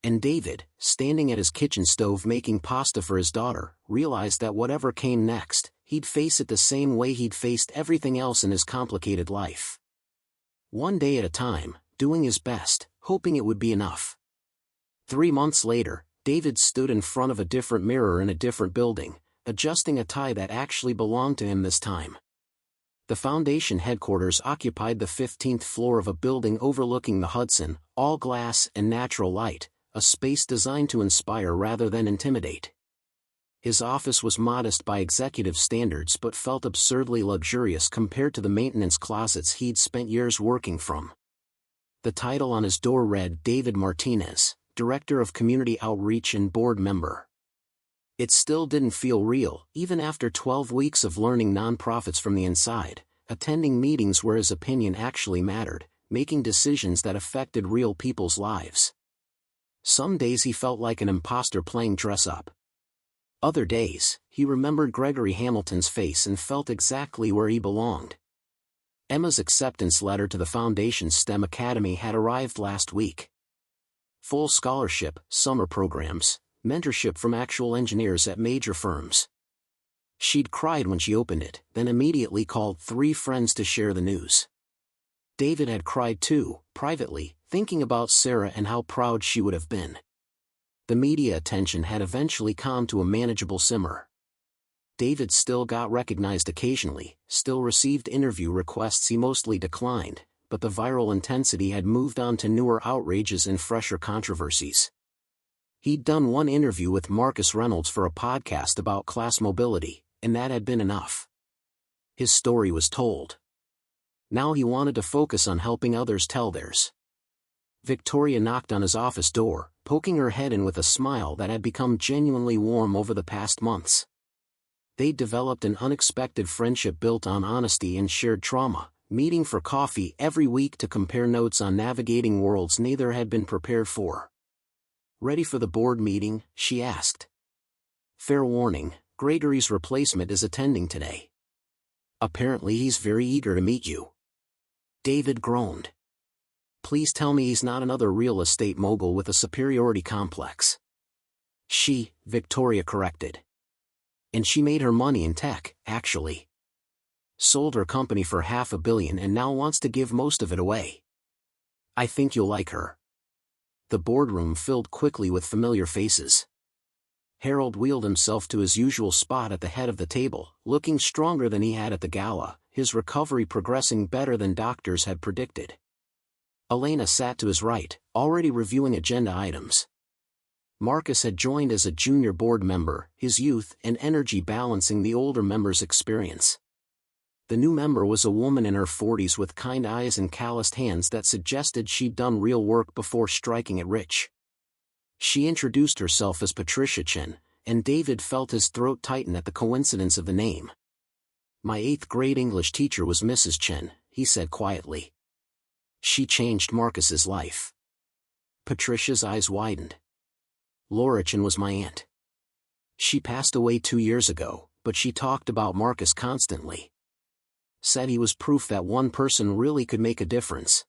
And David, standing at his kitchen stove making pasta for his daughter, realized that whatever came next, he'd face it the same way he'd faced everything else in his complicated life. One day at a time, doing his best, hoping it would be enough. 3 months later, David stood in front of a different mirror in a different building, adjusting a tie that actually belonged to him this time. The Foundation headquarters occupied the 15th floor of a building overlooking the Hudson, all glass and natural light, a space designed to inspire rather than intimidate. His office was modest by executive standards but felt absurdly luxurious compared to the maintenance closets he'd spent years working from. The title on his door read David Martinez, Director of Community Outreach and Board Member. It still didn't feel real, even after 12 weeks of learning nonprofits from the inside, attending meetings where his opinion actually mattered, making decisions that affected real people's lives. Some days he felt like an imposter playing dress-up. Other days, he remembered Gregory Hamilton's face and felt exactly where he belonged. Emma's acceptance letter to the Foundation's STEM Academy had arrived last week. Full scholarship, summer programs, mentorship from actual engineers at major firms. She'd cried when she opened it, then immediately called 3 friends to share the news. David had cried too, privately, thinking about Sarah and how proud she would have been. The media attention had eventually calmed to a manageable simmer. David still got recognized occasionally, still received interview requests he mostly declined, but the viral intensity had moved on to newer outrages and fresher controversies. He'd done one interview with Marcus Reynolds for a podcast about class mobility, and that had been enough. His story was told. Now he wanted to focus on helping others tell theirs. Victoria knocked on his office door, poking her head in with a smile that had become genuinely warm over the past months. They'd developed an unexpected friendship built on honesty and shared trauma, Meeting for coffee every week to compare notes on navigating worlds neither had been prepared for. "Ready for the board meeting?" she asked. "Fair warning, Gregory's replacement is attending today. Apparently he's very eager to meet you." David groaned. "Please tell me he's not another real estate mogul with a superiority complex." Victoria corrected. "And she made her money in tech, actually. Sold her company for $500 million and now wants to give most of it away. I think you'll like her." The boardroom filled quickly with familiar faces. Harold wheeled himself to his usual spot at the head of the table, looking stronger than he had at the gala, his recovery progressing better than doctors had predicted. Elena sat to his right, already reviewing agenda items. Marcus had joined as a junior board member, his youth and energy balancing the older member's experience. The new member was a woman in her 40s with kind eyes and calloused hands that suggested she'd done real work before striking it rich. She introduced herself as Patricia Chen, and David felt his throat tighten at the coincidence of the name. "My 8th grade English teacher was Mrs. Chen," he said quietly. "She changed Marcus's life." Patricia's eyes widened. "Laura Chen was my aunt. She passed away 2 years ago, but she talked about Marcus constantly. Said he was proof that one person really could make a difference."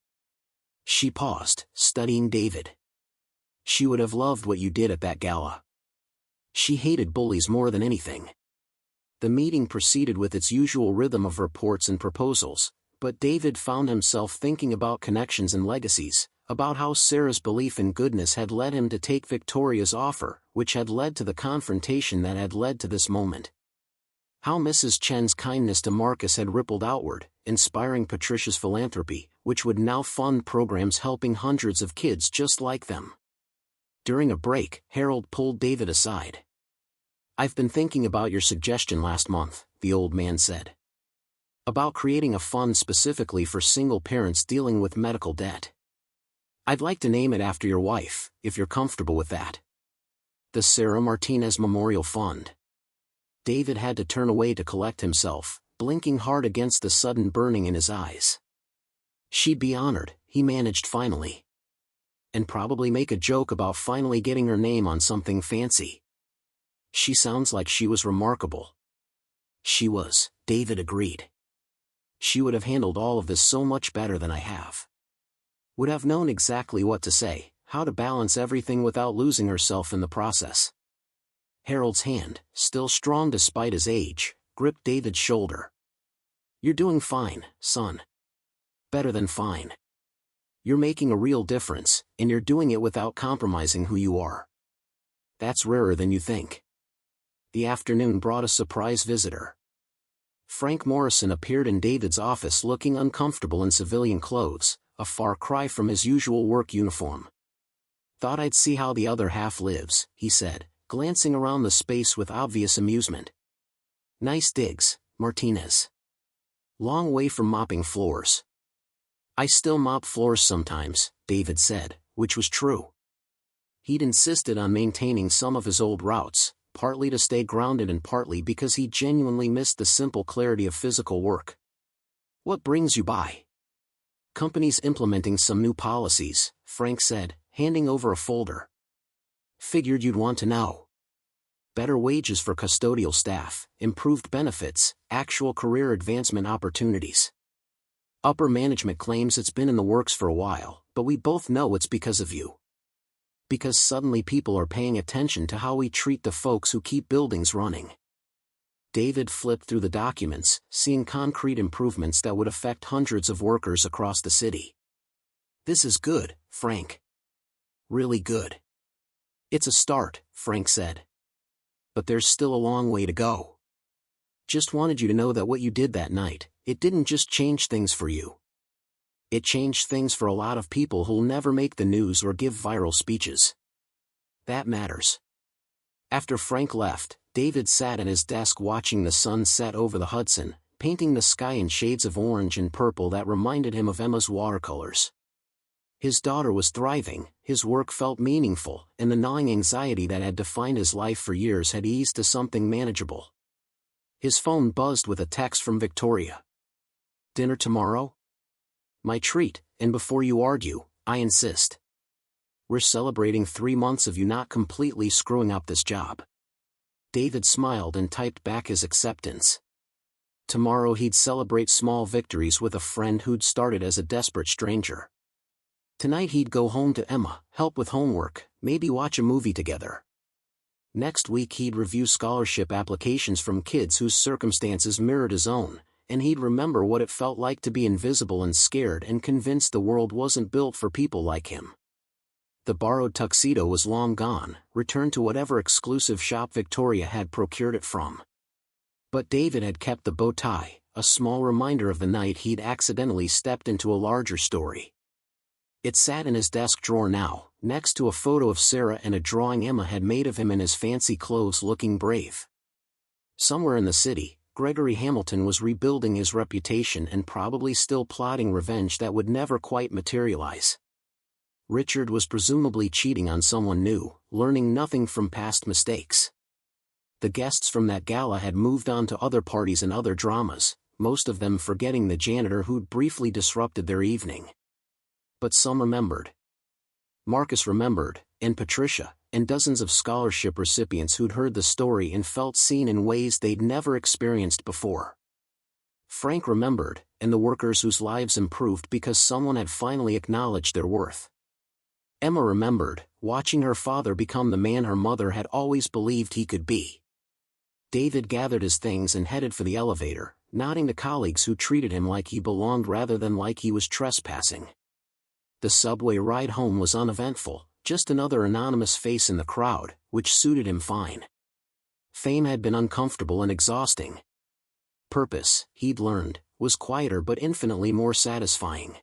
She paused, studying David. "She would have loved what you did at that gala. She hated bullies more than anything." The meeting proceeded with its usual rhythm of reports and proposals, but David found himself thinking about connections and legacies, about how Sarah's belief in goodness had led him to take Victoria's offer, which had led to the confrontation that had led to this moment. How Mrs. Chen's kindness to Marcus had rippled outward, inspiring Patricia's philanthropy, which would now fund programs helping hundreds of kids just like them. During a break, Harold pulled David aside. "I've been thinking about your suggestion last month," the old man said. "About creating a fund specifically for single parents dealing with medical debt. I'd like to name it after your wife, if you're comfortable with that. The Sarah Martinez Memorial Fund." David had to turn away to collect himself, blinking hard against the sudden burning in his eyes. "She'd be honored," he managed finally. "And probably make a joke about finally getting her name on something fancy. She sounds like she was remarkable." "She was," David agreed. "She would have handled all of this so much better than I have. Would have known exactly what to say, how to balance everything without losing herself in the process." Harold's hand, still strong despite his age, gripped David's shoulder. "You're doing fine, son. Better than fine. You're making a real difference, and you're doing it without compromising who you are. That's rarer than you think." The afternoon brought a surprise visitor. Frank Morrison appeared in David's office looking uncomfortable in civilian clothes, a far cry from his usual work uniform. "Thought I'd see how the other half lives," he said, glancing around the space with obvious amusement. "Nice digs, Martinez. Long way from mopping floors." "I still mop floors sometimes," David said, which was true. He'd insisted on maintaining some of his old routes, partly to stay grounded and partly because he genuinely missed the simple clarity of physical work. "What brings you by?" "Company's implementing some new policies," Frank said, handing over a folder. "Figured you'd want to know. Better wages for custodial staff, improved benefits, actual career advancement opportunities. Upper management claims it's been in the works for a while, but we both know it's because of you. Because suddenly people are paying attention to how we treat the folks who keep buildings running." David flipped through the documents, seeing concrete improvements that would affect hundreds of workers across the city. "This is good, Frank. Really good." "It's a start," Frank said. "But there's still a long way to go. Just wanted you to know that what you did that night, it didn't just change things for you. It changed things for a lot of people who'll never make the news or give viral speeches. That matters." After Frank left, David sat at his desk watching the sun set over the Hudson, painting the sky in shades of orange and purple that reminded him of Emma's watercolors. His daughter was thriving, his work felt meaningful, and the gnawing anxiety that had defined his life for years had eased to something manageable. His phone buzzed with a text from Victoria. Dinner tomorrow? My treat, and before you argue, I insist. We're celebrating 3 months of you not completely screwing up this job. David smiled and typed back his acceptance. Tomorrow he'd celebrate small victories with a friend who'd started as a desperate stranger. Tonight he'd go home to Emma, help with homework, maybe watch a movie together. Next week he'd review scholarship applications from kids whose circumstances mirrored his own, and he'd remember what it felt like to be invisible and scared and convinced the world wasn't built for people like him. The borrowed tuxedo was long gone, returned to whatever exclusive shop Victoria had procured it from. But David had kept the bow tie, a small reminder of the night he'd accidentally stepped into a larger story. It sat in his desk drawer now, next to a photo of Sarah and a drawing Emma had made of him in his fancy clothes looking brave. Somewhere in the city, Gregory Hamilton was rebuilding his reputation and probably still plotting revenge that would never quite materialize. Richard was presumably cheating on someone new, learning nothing from past mistakes. The guests from that gala had moved on to other parties and other dramas, most of them forgetting the janitor who'd briefly disrupted their evening. But some remembered. Marcus remembered, and Patricia, and dozens of scholarship recipients who'd heard the story and felt seen in ways they'd never experienced before. Frank remembered, and the workers whose lives improved because someone had finally acknowledged their worth. Emma remembered, watching her father become the man her mother had always believed he could be. David gathered his things and headed for the elevator, nodding to colleagues who treated him like he belonged rather than like he was trespassing. The subway ride home was uneventful, just another anonymous face in the crowd, which suited him fine. Fame had been uncomfortable and exhausting. Purpose, he'd learned, was quieter but infinitely more satisfying.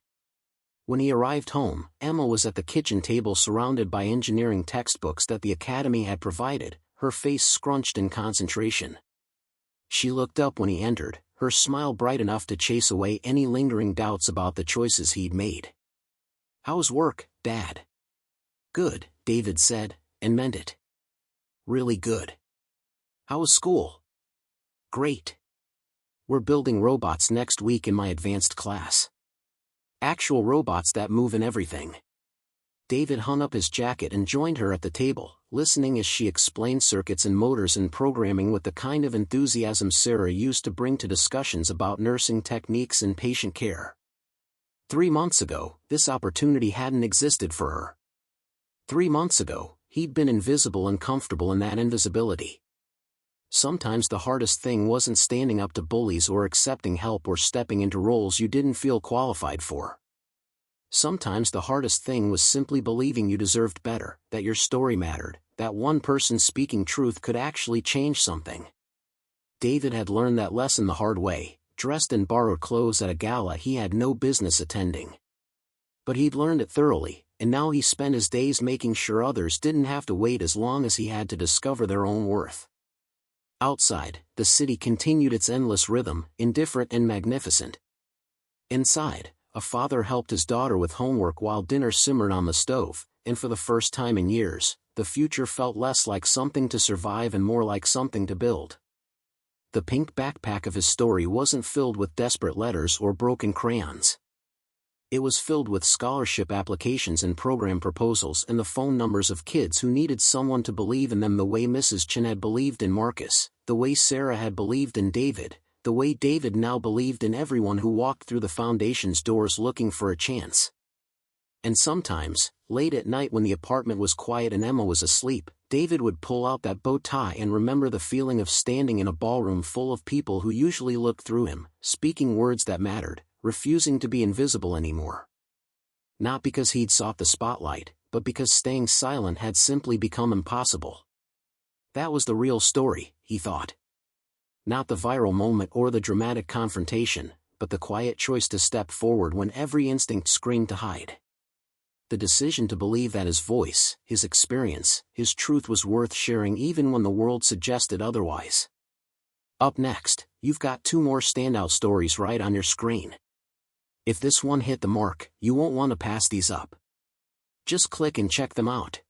When he arrived home, Emma was at the kitchen table surrounded by engineering textbooks that the academy had provided, her face scrunched in concentration. She looked up when he entered, her smile bright enough to chase away any lingering doubts about the choices he'd made. "How's work, Dad?" "Good," David said, and meant it. "Really good." "How was school?" "Great. We're building robots next week in my advanced class. Actual robots that move and everything." David hung up his jacket and joined her at the table, listening as she explained circuits and motors and programming with the kind of enthusiasm Sarah used to bring to discussions about nursing techniques and patient care. 3 months ago, this opportunity hadn't existed for her. 3 months ago, he'd been invisible and comfortable in that invisibility. Sometimes the hardest thing wasn't standing up to bullies or accepting help or stepping into roles you didn't feel qualified for. Sometimes the hardest thing was simply believing you deserved better, that your story mattered, that one person speaking truth could actually change something. David had learned that lesson the hard way, dressed in borrowed clothes at a gala he had no business attending. But he'd learned it thoroughly, and now he spent his days making sure others didn't have to wait as long as he had to discover their own worth. Outside, the city continued its endless rhythm, indifferent and magnificent. Inside, a father helped his daughter with homework while dinner simmered on the stove, and for the first time in years, the future felt less like something to survive and more like something to build. The pink backpack of his story wasn't filled with desperate letters or broken crayons. It was filled with scholarship applications and program proposals and the phone numbers of kids who needed someone to believe in them the way Mrs. Chen had believed in Marcus, the way Sarah had believed in David, the way David now believed in everyone who walked through the foundation's doors looking for a chance. And sometimes, late at night when the apartment was quiet and Emma was asleep, David would pull out that bow tie and remember the feeling of standing in a ballroom full of people who usually looked through him, speaking words that mattered, refusing to be invisible anymore. Not because he'd sought the spotlight, but because staying silent had simply become impossible. That was the real story, he thought. Not the viral moment or the dramatic confrontation, but the quiet choice to step forward when every instinct screamed to hide. The decision to believe that his voice, his experience, his truth was worth sharing even when the world suggested otherwise. Up next, you've got 2 more standout stories right on your screen. If this one hit the mark, you won't want to pass these up. Just click and check them out.